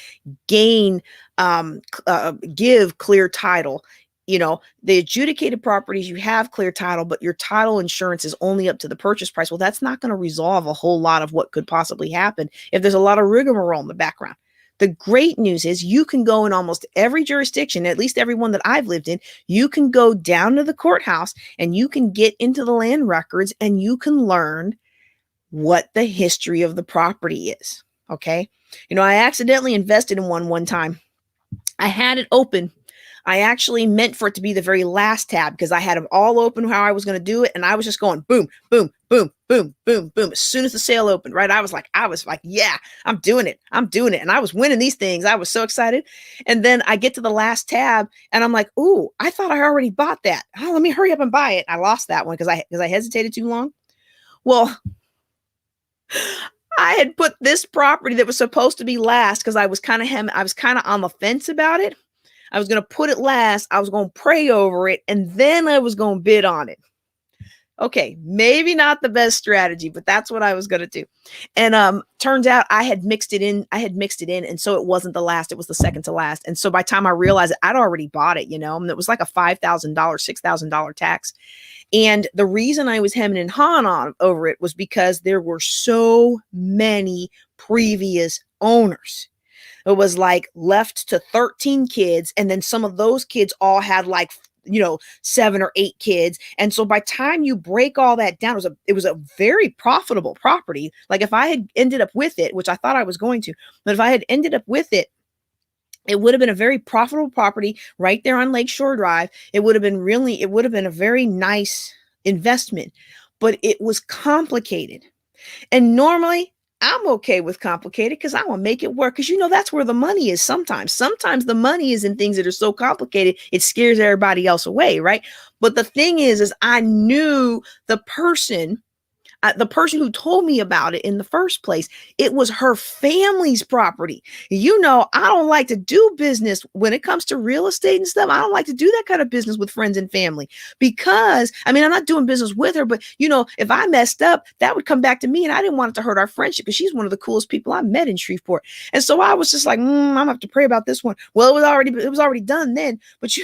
A: give clear title. The adjudicated properties, you have clear title, but your title insurance is only up to the purchase price. Well, that's not going to resolve a whole lot of what could possibly happen if there's a lot of rigmarole in the background. The great news is you can go in almost every jurisdiction, at least every one that I've lived in. You can go down to the courthouse and you can get into the land records and you can learn what the history of the property is. Okay. I accidentally invested in one time. I had it open. I actually meant for it to be the very last tab because I had them all open how I was going to do it. And I was just going boom, boom, boom, boom, boom, boom. As soon as the sale opened, right? I was like, yeah, I'm doing it. And I was winning these things. I was so excited. And then I get to the last tab and I'm like, ooh, I thought I already bought that. Oh, let me hurry up and buy it. I lost that one because I hesitated too long. Well, I had put this property that was supposed to be last because I was kind of on the fence about it. I was going to put it last. I was going to pray over it. And then I was going to bid on it. Okay. Maybe not the best strategy, but that's what I was going to do. And turns out I had mixed it in. And so it wasn't the last. It was the second to last. And so by the time I realized it, I'd already bought it, and it was like a $5,000, $6,000 tax. And the reason I was hemming and hawing on over it was because there were so many previous owners. It was like left to 13 kids. And then some of those kids all had 7 or 8 kids. And so by time you break all that down, it was a very profitable property. Like if I had ended up with it, which I thought I was going to, but if I had ended up with it, it would have been a very profitable property right there on Lakeshore Drive. It would have been a very nice investment, but it was complicated. And normally I'm okay with complicated because I want to make it work. Because that's where the money is sometimes. Sometimes the money is in things that are so complicated, it scares everybody else away, right? But the thing is I knew the person who told me about it in the first place. It was her family's property. I don't like to do business when it comes to real estate and stuff. I don't like to do that kind of business with friends and family because, I'm not doing business with her, but if I messed up, that would come back to me and I didn't want it to hurt our friendship because she's one of the coolest people I met in Shreveport. And so I was just like, I'm gonna have to pray about this one. Well, it was already done then, but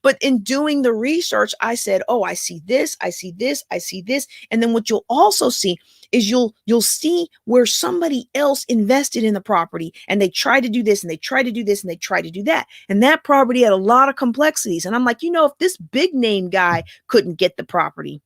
A: But in doing the research, I said, oh, I see this, I see this, I see this. And then what you'll also see is you'll see where somebody else invested in the property and they tried to do this and they tried to do this and they tried to do that. And that property had a lot of complexities. And I'm like, if this big name guy couldn't get the property,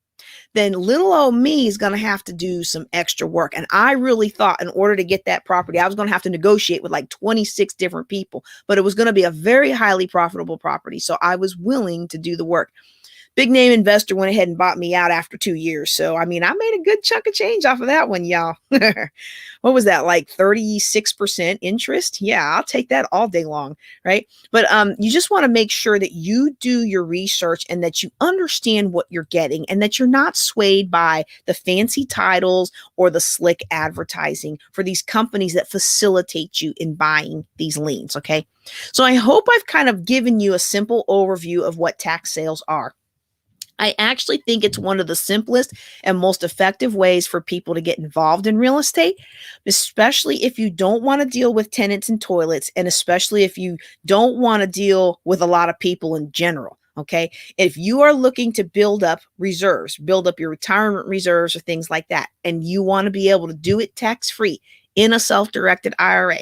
A: then little old me is going to have to do some extra work. And I really thought in order to get that property, I was going to have to negotiate with like 26 different people, but it was going to be a very highly profitable property. So I was willing to do the work. Big name investor went ahead and bought me out after 2 years. So, I made a good chunk of change off of that one, y'all. What was that, like 36% interest? Yeah, I'll take that all day long, right? But you just want to make sure that you do your research and that you understand what you're getting and that you're not swayed by the fancy titles or the slick advertising for these companies that facilitate you in buying these liens, okay? So I hope I've kind of given you a simple overview of what tax sales are. I actually think it's one of the simplest and most effective ways for people to get involved in real estate, especially if you don't want to deal with tenants and toilets, and especially if you don't want to deal with a lot of people in general. Okay. If you are looking to build up reserves, build up your retirement reserves or things like that, and you want to be able to do it tax-free in a self-directed IRA,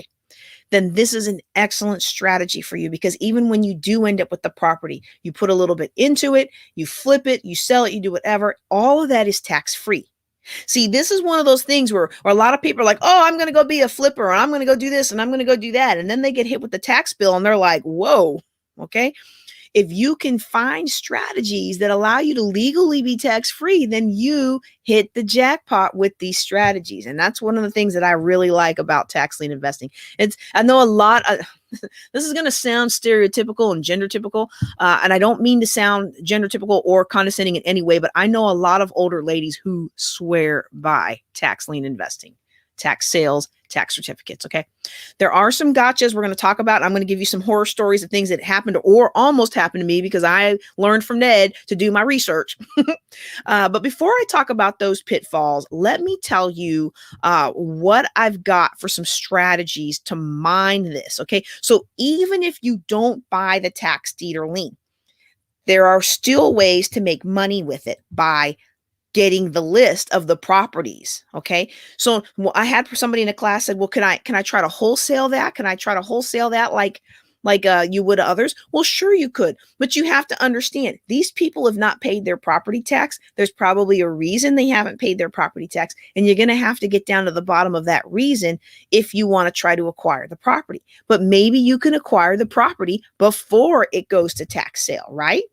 A: then this is an excellent strategy for you, because even when you do end up with the property, you put a little bit into it, you flip it, you sell it, you do whatever, all of that is tax-free. See, this is one of those things where a lot of people are like, oh, I'm going to go be a flipper, and I'm going to go do this, and I'm going to go do that. And then they get hit with the tax bill and they're like, whoa, okay. If you can find strategies that allow you to legally be tax-free, then you hit the jackpot with these strategies. And that's one of the things that I really like about tax lien investing. I know a lot of, this is going to sound stereotypical and gender typical, and I don't mean to sound gender typical or condescending in any way, but I know a lot of older ladies who swear by tax lien investing, tax sales, tax certificates. Okay. There are some gotchas we're going to talk about. I'm going to give you some horror stories of things that happened or almost happened to me because I learned from Ned to do my research. But before I talk about those pitfalls, let me tell you what I've got for some strategies to mine this. Okay. So even if you don't buy the tax deed or lien, there are still ways to make money with it by getting the list of the properties. Okay. So I had somebody in a class said, well, can I try to wholesale that? Can I try to wholesale that like you would others? Well, sure you could, but you have to understand these people have not paid their property tax. There's probably a reason they haven't paid their property tax. And you're going to have to get down to the bottom of that reason if you want to try to acquire the property. But maybe you can acquire the property before it goes to tax sale, right?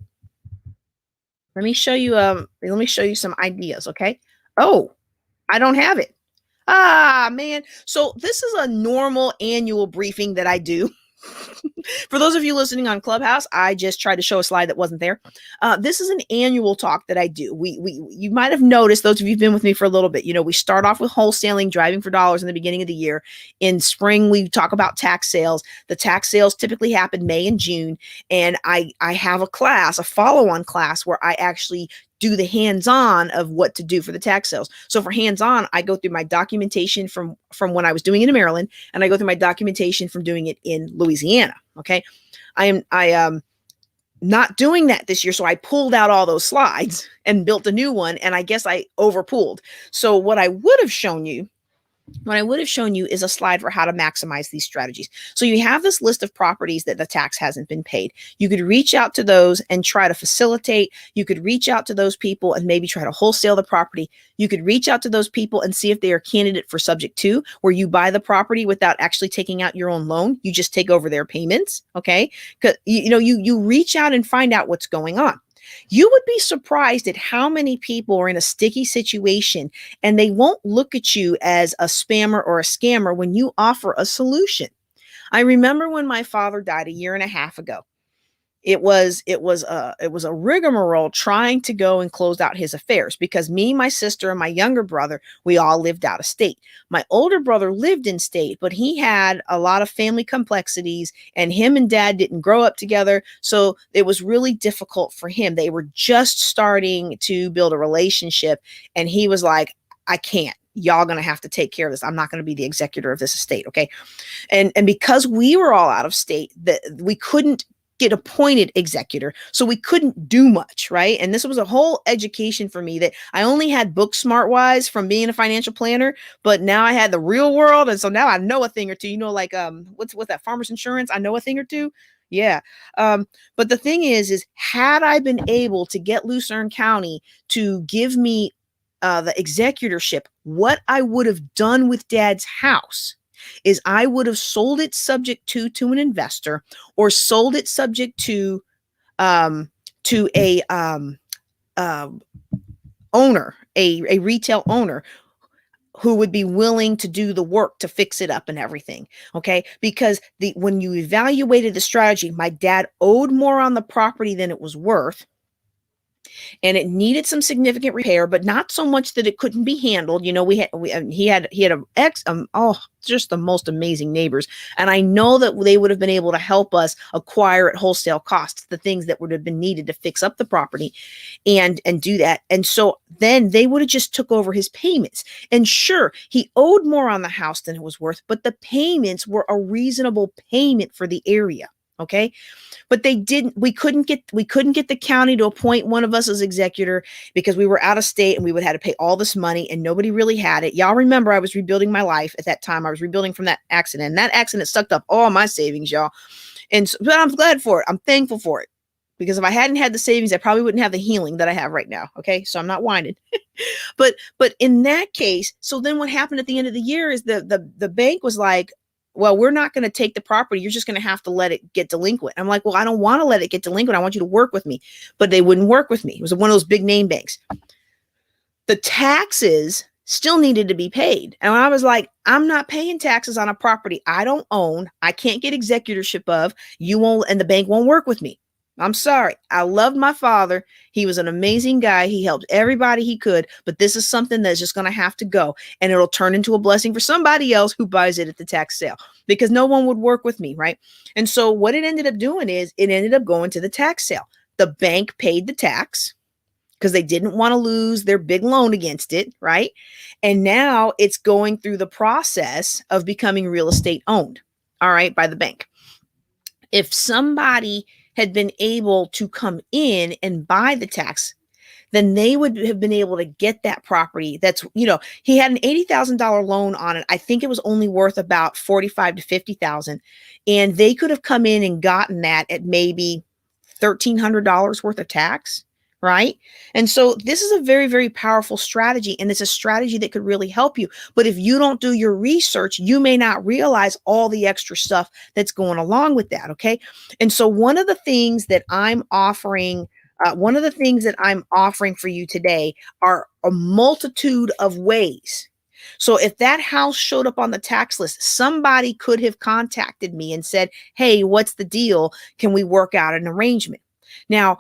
A: Let me show you some ideas, okay? Oh, I don't have it. Ah, man. So this is a normal annual briefing that I do. For those of you listening on Clubhouse, I just tried to show a slide that wasn't there. This is an annual talk that I do. You might have noticed, those of you who've been with me for a little bit, we start off with wholesaling, driving for dollars in the beginning of the year. In spring, we talk about tax sales. The tax sales typically happen May and June. And I have a class, a follow-on class, where I actually do the hands-on of what to do for the tax sales. So for hands-on, I go through my documentation from when I was doing it in Maryland, and I go through my documentation from doing it in Louisiana. Okay. I am not doing that this year. So I pulled out all those slides and built a new one, and I guess I overpulled. So what I would have shown you is a slide for how to maximize these strategies. So you have this list of properties that the tax hasn't been paid. You could reach out to those and try to facilitate. You could reach out to those people and maybe try to wholesale the property. You could reach out to those people and see if they are candidate for subject to, where you buy the property without actually taking out your own loan. You just take over their payments. Okay. Because you reach out and find out what's going on. You would be surprised at how many people are in a sticky situation and they won't look at you as a spammer or a scammer when you offer a solution. I remember when my father died a year and a half ago. It was a rigmarole trying to go and close out his affairs, because me, my sister, and my younger brother, we all lived out of state. My older brother lived in state, but he had a lot of family complexities, and him and dad didn't grow up together. So it was really difficult for him. They were just starting to build a relationship, and he was like, I can't. Y'all going to have to take care of this. I'm not going to be the executor of this estate. Okay. And because we were all out of state, that we couldn't get appointed executor. So we couldn't do much, right? And this was a whole education for me that I only had book smart wise from being a financial planner, but now I had the real world. And so now I know a thing or two, like, what's that farmer's insurance? I know a thing or two. Yeah. But the thing is had I been able to get Lucerne County to give me the executorship, what I would have done with Dad's house is I would have sold it subject to an investor, or sold it subject to a owner, a retail owner who would be willing to do the work to fix it up and everything. Okay. Because when you evaluated the strategy, my dad owed more on the property than it was worth. And it needed some significant repair, but not so much that it couldn't be handled. He had just the most amazing neighbors. And I know that they would have been able to help us acquire at wholesale costs, the things that would have been needed to fix up the property and do that. And so then they would have just took over his payments. And sure, he owed more on the house than it was worth, but the payments were a reasonable payment for the area. Okay. But we couldn't get the county to appoint one of us as executor because we were out of state and we would have to pay all this money and nobody really had it. Y'all remember I was rebuilding my life at that time. I was rebuilding from that accident, and that accident sucked up all my savings, y'all. But I'm glad for it. I'm thankful for it, because if I hadn't had the savings, I probably wouldn't have the healing that I have right now. Okay. So I'm not whining, but in that case, so then what happened at the end of the year is the bank was like, well, we're not going to take the property. You're just going to have to let it get delinquent. I'm like, well, I don't want to let it get delinquent. I want you to work with me. But they wouldn't work with me. It was one of those big name banks. The taxes still needed to be paid. And I was like, I'm not paying taxes on a property I don't own. I can't get executorship of. You won't, and the bank won't work with me. I'm sorry. I loved my father. He was an amazing guy. He helped everybody he could, but this is something that's just going to have to go, and it'll turn into a blessing for somebody else who buys it at the tax sale, because no one would work with me. Right. And so what it ended up doing is it ended up going to the tax sale. The bank paid the tax because they didn't want to lose their big loan against it. Right. And now it's going through the process of becoming real estate owned. All right. By the bank. If somebody had been able to come in and buy the tax, then they would have been able to get that property. That's, he had an $80,000 loan on it. I think it was only worth about $45,000 to $50,000. And they could have come in and gotten that at maybe $1,300 worth of tax. Right. And so this is a very, very powerful strategy. And it's a strategy that could really help you. But if you don't do your research, you may not realize all the extra stuff that's going along with that. Okay. And so one of the things that I'm offering for you today are a multitude of ways. So if that house showed up on the tax list, somebody could have contacted me and said, hey, what's the deal? Can we work out an arrangement? Now,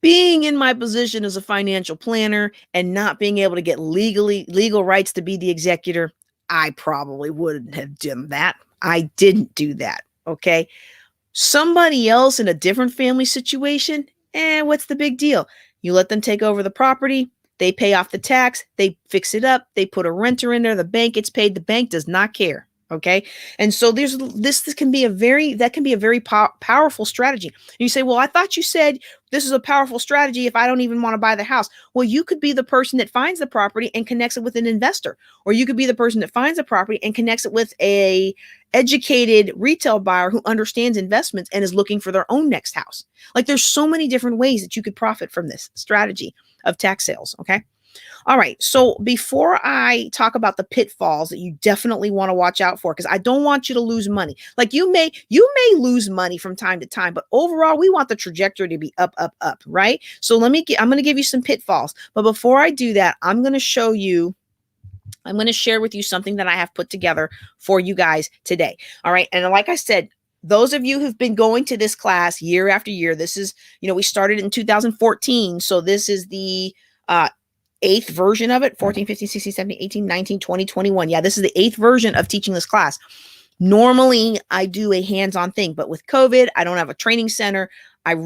A: being in my position as a financial planner and not being able to get legal rights to be the executor, I probably wouldn't have done that. I didn't do that. Okay. Somebody else in a different family situation, what's the big deal? You let them take over the property. They pay off the tax. They fix it up. They put a renter in there. The bank gets paid. The bank does not care. Okay. And so this can be a very powerful strategy. And you say, well, I thought you said this is a powerful strategy if I don't even want to buy the house. Well, you could be the person that finds the property and connects it with an investor, or you could be the person that finds the property and connects it with a educated retail buyer who understands investments and is looking for their own next house. Like, there's so many different ways that you could profit from this strategy of tax sales. Okay. All right. So before I talk about the pitfalls that you definitely want to watch out for, because I don't want you to lose money. Like, you may lose money from time to time, but overall we want the trajectory to be up, up, up. Right. So I'm going to give you some pitfalls, but before I do that, I'm going to share with you something that I have put together for you guys today. All right. And like I said, those of you who've been going to this class year after year, this is, we started in 2014. So this is the, 8th version of it, 14, 15, 16, 17, 18, 19, 20, 21. Yeah, this is the 8th version of teaching this class. Normally, I do a hands-on thing, but with COVID, I don't have a training center. I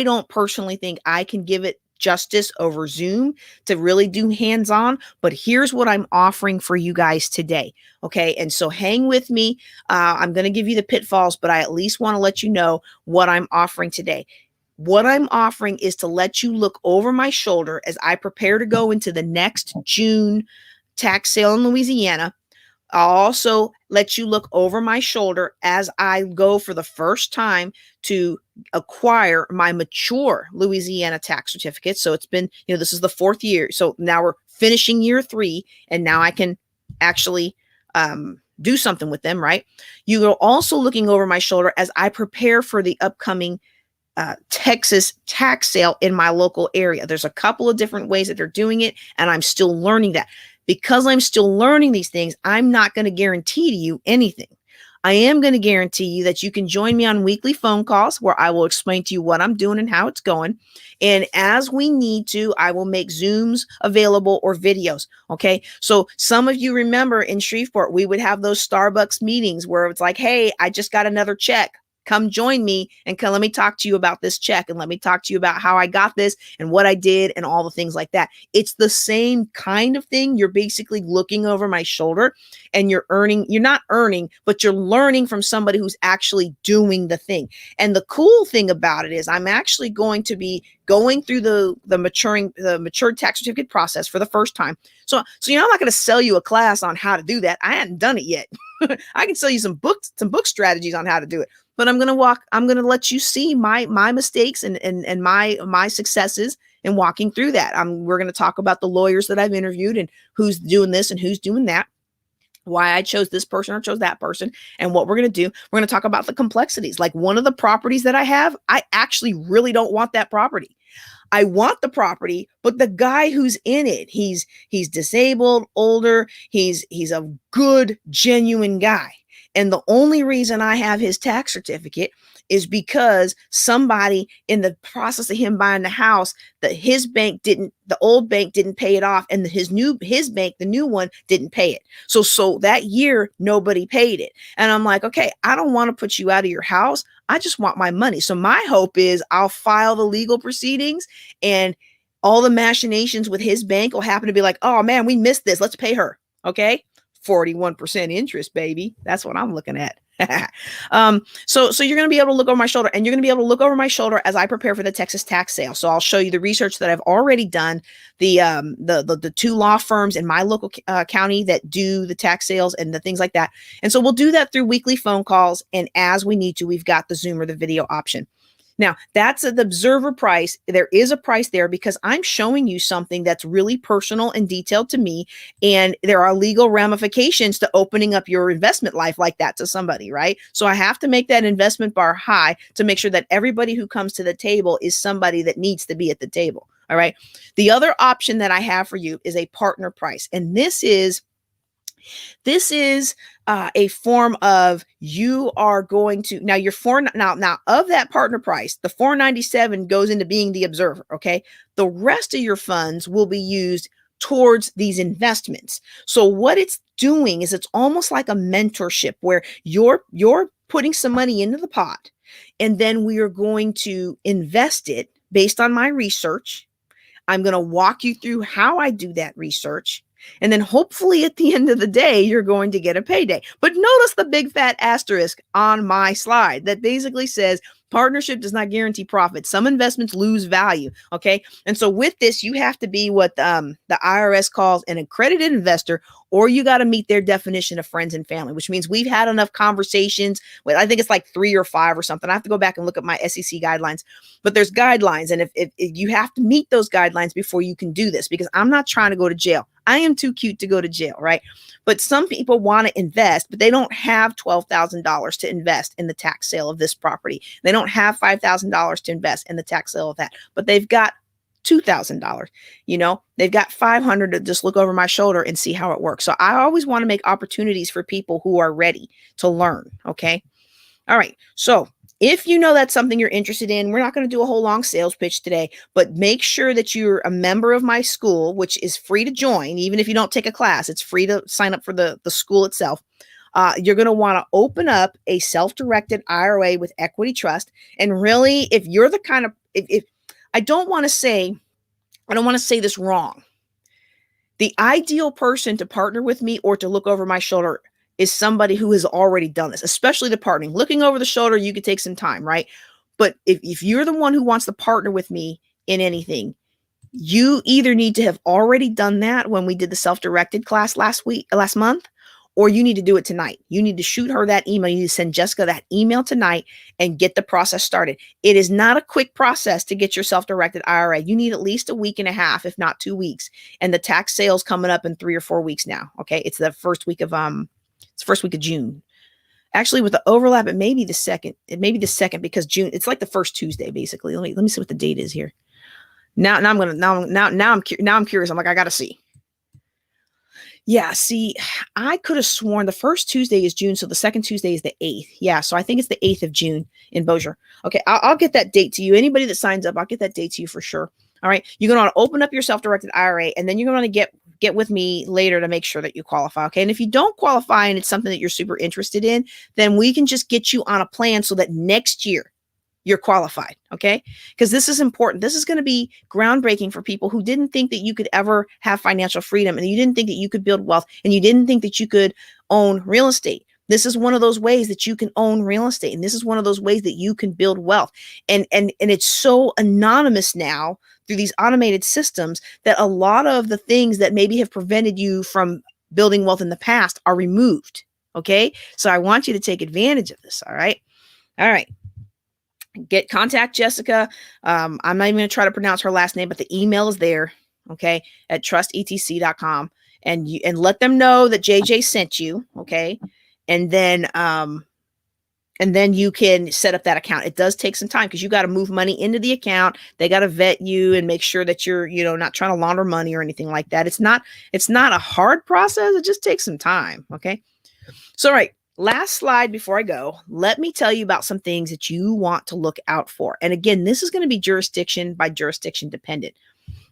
A: don't personally think I can give it justice over Zoom to really do hands-on, but here's what I'm offering for you guys today. Okay. And so hang with me. I'm going to give you the pitfalls, but I at least want to let you know what I'm offering today. What I'm offering is to let you look over my shoulder as I prepare to go into the next June tax sale in Louisiana. I'll also let you look over my shoulder as I go for the first time to acquire my mature Louisiana tax certificate. So it's been, this is the 4th year. So now we're finishing year 3, and now I can actually do something with them, right? You are also looking over my shoulder as I prepare for the upcoming Texas tax sale in my local area. There's a couple of different ways that they're doing it, and I'm still learning that. Because I'm still learning these things, I'm not going to guarantee to you anything. I am going to guarantee you that you can join me on weekly phone calls where I will explain to you what I'm doing and how it's going. And as we need to, I will make Zooms available or videos. Okay. So some of you remember in Shreveport, we would have those Starbucks meetings where it's like, hey, I just got another check. Come join me and let me talk to you about this check, and let me talk to you about how I got this and what I did and all the things like that. It's the same kind of thing. You're basically looking over my shoulder and you're not earning, but you're learning from somebody who's actually doing the thing. And the cool thing about it is I'm actually going to be going through the mature tax certificate process for the first time. So I'm not going to sell you a class on how to do that. I hadn't done it yet. I can sell you some book strategies on how to do it. But I'm going to let you see my mistakes and my successes in walking through that. We're going to talk about the lawyers that I've interviewed and who's doing this and who's doing that, why I chose this person or chose that person, and what we're going to do. We're going to talk about the complexities. Like one of the properties that I have, I actually really don't want that property. I want the property, but the guy who's in it, he's disabled, older, he's a good, genuine guy. And the only reason I have his tax certificate is because somebody in the process of him buying the house, the old bank didn't pay it off, and his bank, the new one, didn't pay it. So that year, nobody paid it. And I'm like, okay, I don't want to put you out of your house. I just want my money. So my hope is I'll file the legal proceedings, and all the machinations with his bank will happen to be like, oh man, we missed this. Let's pay her. Okay. 41% interest, baby. That's what I'm looking at. So you're going to be able to look over my shoulder, and you're going to be able to look over my shoulder as I prepare for the Texas tax sale. So I'll show you the research that I've already done, the 2 law firms in my local county that do the tax sales and the things like that. And so we'll do that through weekly phone calls. And as we need to, we've got the Zoom or the video option. Now, that's the observer price. There is a price there because I'm showing you something that's really personal and detailed to me. And there are legal ramifications to opening up your investment life like that to somebody, right? So I have to make that investment bar high to make sure that everybody who comes to the table is somebody that needs to be at the table. All right. The other option that I have for you is a partner price. And this is a form of you are going to now of that partner price, the $497 goes into being the observer. Okay. The rest of your funds will be used towards these investments. So what it's doing is it's almost like a mentorship where you're putting some money into the pot, and then we are going to invest it based on my research. I'm going to walk you through how I do that research. And then hopefully at the end of the day, you're going to get a payday. But notice the big fat asterisk on my slide that basically says partnership does not guarantee profit. Some investments lose value. Okay. And so with this, you have to be what the IRS calls an accredited investor, or you got to meet their definition of friends and family, which means we've had enough conversations with, I think it's like 3 or 5 or something. I have to go back and look at my SEC guidelines, but there's guidelines. And if you have to meet those guidelines before you can do this, because I'm not trying to go to jail. I am too cute to go to jail, right? But some people want to invest, but they don't have $12,000 to invest in the tax sale of this property. They don't have $5,000 to invest in the tax sale of that, but they've got $2,000. They've got $500 to just look over my shoulder and see how it works. So I always want to make opportunities for people who are ready to learn. Okay. All right. So if you know that's something you're interested in, we're not going to do a whole long sales pitch today, but make sure that you're a member of my school, which is free to join. Even if you don't take a class, it's free to sign up for the school itself. You're going to want to open up a self-directed IRA with equity trust. And really, if you're the kind of, if I don't want to say I don't want to say this wrong. The ideal person to partner with me or to look over my shoulder is somebody who has already done this, especially the partnering. Looking over the shoulder, you could take some time, right? But if you're the one who wants to partner with me in anything, you either need to have already done that when we did the self-directed class last month, or you need to do it tonight. You need to shoot her that email. You need to send Jessica that email tonight and get the process started. It is not a quick process to get your self-directed IRA. You need at least a week and a half, if not 2 weeks. And the tax sale's coming up in 3 or 4 weeks now. Okay. It's the first week of June. Actually, with the overlap, it may be the second. It may be the second because June, it's like the first Tuesday, basically. Let me see what the date is here. Now I'm curious. I'm like, I gotta see. Yeah, see, I could have sworn the first Tuesday is June, so the second Tuesday is the 8th. Yeah, so I think it's the 8th of June in Bossier. Okay, I'll get that date to you. Anybody that signs up, I'll get that date to you for sure. All right, you're going to want to open up your self-directed IRA, and then you're going to get with me later to make sure that you qualify, okay? And if you don't qualify and it's something that you're super interested in, then we can just get you on a plan so that next year you're qualified, okay? Because this is important. This is going to be groundbreaking for people who didn't think that you could ever have financial freedom, and you didn't think that you could build wealth, and you didn't think that you could own real estate. This is one of those ways that you can own real estate, and this is one of those ways that you can build wealth. And it's so anonymous now through these automated systems that a lot of the things that maybe have prevented you from building wealth in the past are removed, okay? So I want you to take advantage of this, all right? All right. Contact Jessica. I'm not even going to try to pronounce her last name, but the email is there, okay, at trustetc.com, and let them know that JJ sent you, okay, and then you can set up that account. It does take some time because you got to move money into the account. They got to vet you and make sure that you're, not trying to launder money or anything like that. It's not a hard process. It just takes some time, okay? So, all right. Last slide before I go, let me tell you about some things that you want to look out for. And again, this is going to be jurisdiction by jurisdiction dependent.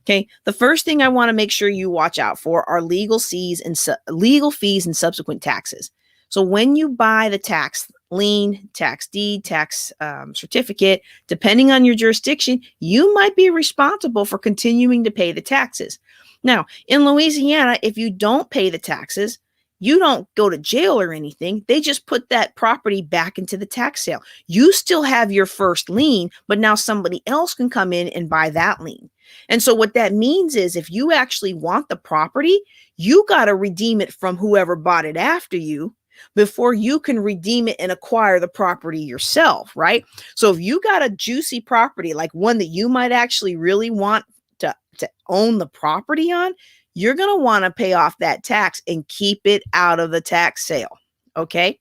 A: Okay. The first thing I want to make sure you watch out for are legal fees and subsequent taxes. So when you buy the tax lien, tax deed, tax certificate, depending on your jurisdiction, you might be responsible for continuing to pay the taxes. Now, in Louisiana, if you don't pay the taxes, you don't go to jail or anything. They just put that property back into the tax sale. You still have your first lien, but now somebody else can come in and buy that lien. And so what that means is if you actually want the property, you got to redeem it from whoever bought it after you before you can redeem it and acquire the property yourself, right? So if you got a juicy property, like one that you might actually really want to own the property on, you're going to want to pay off that tax and keep it out of the tax sale, okay?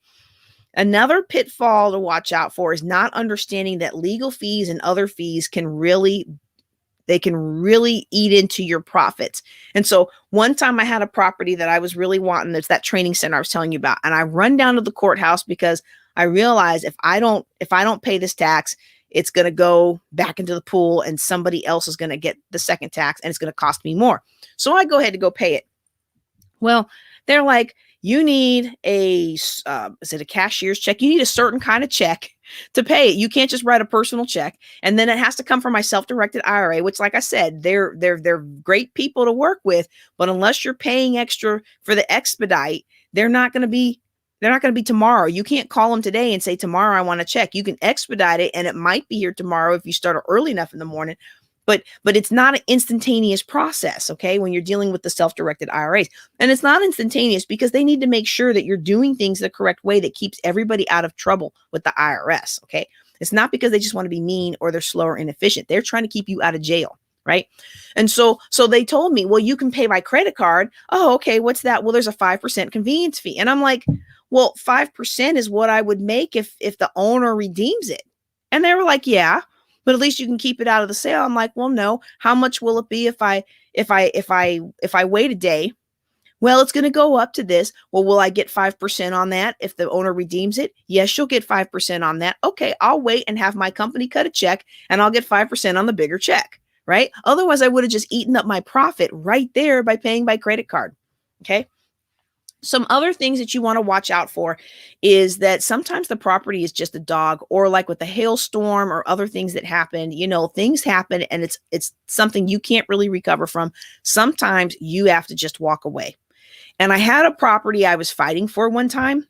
A: Another pitfall to watch out for is not understanding that legal fees and other fees can really eat into your profits. And so one time I had a property that I was really wanting. It's that training center I was telling you about. And I run down to the courthouse because I realized if I don't pay this tax, it's going to go back into the pool and somebody else is going to get the second tax and it's going to cost me more. So I go ahead to go pay it. Well, they're like, you need is it a cashier's check? You need a certain kind of check to pay it. You can't just write a personal check. And then it has to come from my self-directed IRA, which, like I said, they're great people to work with. But unless you're paying extra for the expedite, they're not going to be tomorrow. You can't call them today and say, tomorrow I want a check. You can expedite it and it might be here tomorrow if you start early enough in the morning. But it's not an instantaneous process, okay, when you're dealing with the self-directed IRAs. And it's not instantaneous because they need to make sure that you're doing things the correct way that keeps everybody out of trouble with the IRS, okay? It's not because they just want to be mean or they're slow or inefficient. They're trying to keep you out of jail, right? And so they told me, well, you can pay by credit card. Oh, okay, what's that? Well, there's a 5% convenience fee. And I'm like, well, 5% is what I would make if the owner redeems it. And they were like, yeah, but at least you can keep it out of the sale. I'm like, well, no. How much will it be if I wait a day? Well, it's going to go up to this. Well, will I get 5% on that if the owner redeems it? Yes, you'll get 5% on that. Okay, I'll wait and have my company cut a check and I'll get 5% on the bigger check, right? Otherwise, I would have just eaten up my profit right there by paying by credit card. Okay. Some other things that you want to watch out for is that sometimes the property is just a dog, or like with the hailstorm or other things that happen, things happen and it's something you can't really recover from. Sometimes you have to just walk away. And I had a property I was fighting for one time.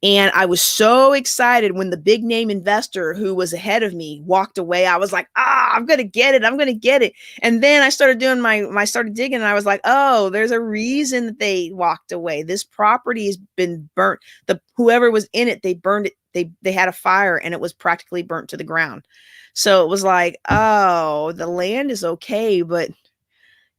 A: And I was so excited when the big name investor who was ahead of me walked away. I was like, I'm going to get it. I'm going to get it. And then I started doing I started digging and I was like, oh, there's a reason that they walked away. This property has been burnt. Whoever was in it, they burned it. They had a fire and it was practically burnt to the ground. So it was like, oh, the land is okay, but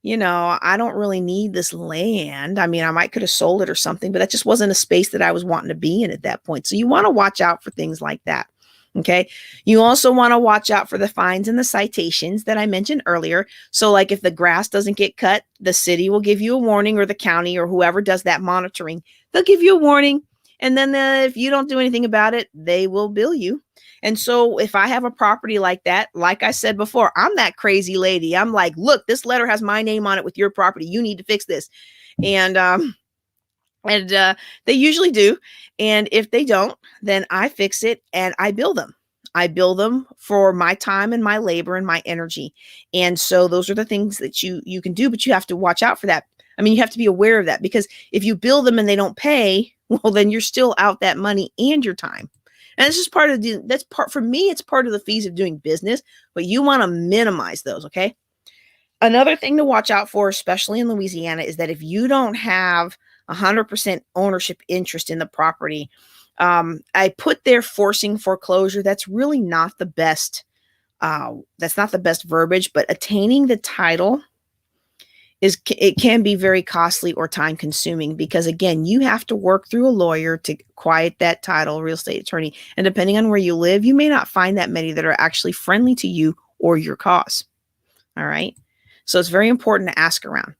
A: I don't really need this land. I mean, I might could have sold it or something, but that just wasn't a space that I was wanting to be in at that point. So you want to watch out for things like that. Okay. You also want to watch out for the fines and the citations that I mentioned earlier. So like if the grass doesn't get cut, the city will give you a warning, or the county or whoever does that monitoring, they'll give you a warning. And then if you don't do anything about it, they will bill you. And so if I have a property like that, like I said before, I'm that crazy lady. I'm like, look, this letter has my name on it with your property. You need to fix this. And they usually do. And if they don't, then I fix it and I bill them. I bill them for my time and my labor and my energy. And so those are the things that you can do, but you have to watch out for that. I mean, you have to be aware of that, because if you bill them and they don't pay, well, then you're still out that money and your time. And this is for me, it's part of the fees of doing business, but you want to minimize those. Okay. Another thing to watch out for, especially in Louisiana, is that if you don't have 100% ownership interest in the property, I put there forcing foreclosure. That's really not the best. That's not the best verbiage, but attaining the title it can be very costly or time consuming, because again, you have to work through a lawyer to quiet that title, real estate attorney. And depending on where you live, you may not find that many that are actually friendly to you or your cause. All right. So it's very important to ask around.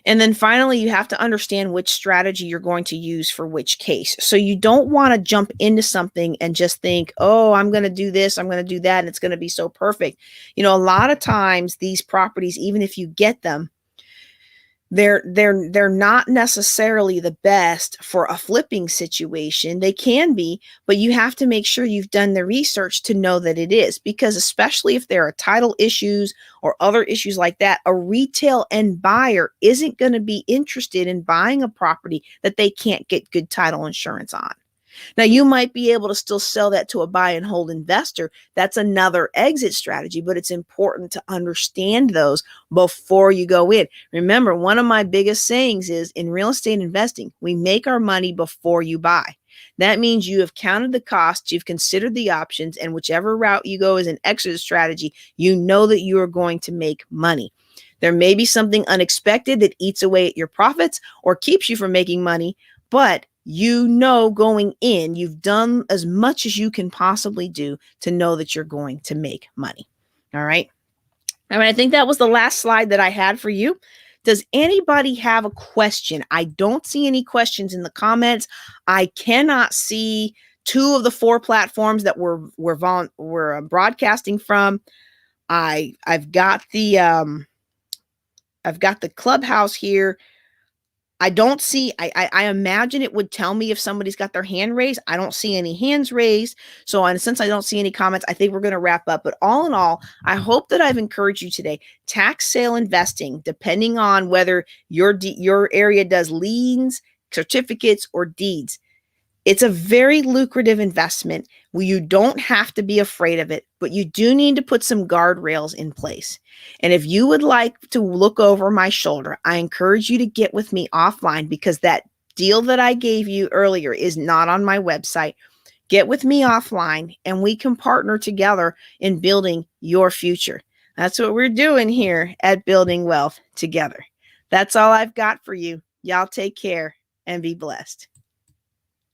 A: And then finally, you have to understand which strategy you're going to use for which case. So you don't want to jump into something and just think, oh, I'm going to do this, I'm going to do that, and it's going to be so perfect. A lot of times these properties, even if you get them, they're not necessarily the best for a flipping situation. They can be, but you have to make sure you've done the research to know that it is, because especially if there are title issues or other issues like that, a retail end buyer isn't going to be interested in buying a property that they can't get good title insurance on. Now, you might be able to still sell that to a buy and hold investor. That's another exit strategy, but it's important to understand those before you go in. Remember, one of my biggest sayings is, in real estate investing, we make our money before you buy. That means you have counted the costs, you've considered the options, and whichever route you go as an exit strategy, you know that you are going to make money. There may be something unexpected that eats away at your profits or keeps you from making money, but going in, you've done as much as you can possibly do to know that you're going to make money. All right. I think that was the last slide that I had for you. Does anybody have a question? I don't see any questions in the comments. I cannot see 2 of the 4 platforms that we're broadcasting from. I've got the Clubhouse here. I don't see, I imagine it would tell me if somebody's got their hand raised. I don't see any hands raised. So since I don't see any comments, I think we're going to wrap up. But all in all, I hope that I've encouraged you today. Tax sale investing, depending on whether your area does liens, certificates, or deeds, it's a very lucrative investment where you don't have to be afraid of it, but you do need to put some guardrails in place. And if you would like to look over my shoulder, I encourage you to get with me offline, because that deal that I gave you earlier is not on my website. Get with me offline and we can partner together in building your future. That's what we're doing here at Building Wealth Together. That's all I've got for you. Y'all take care and be blessed.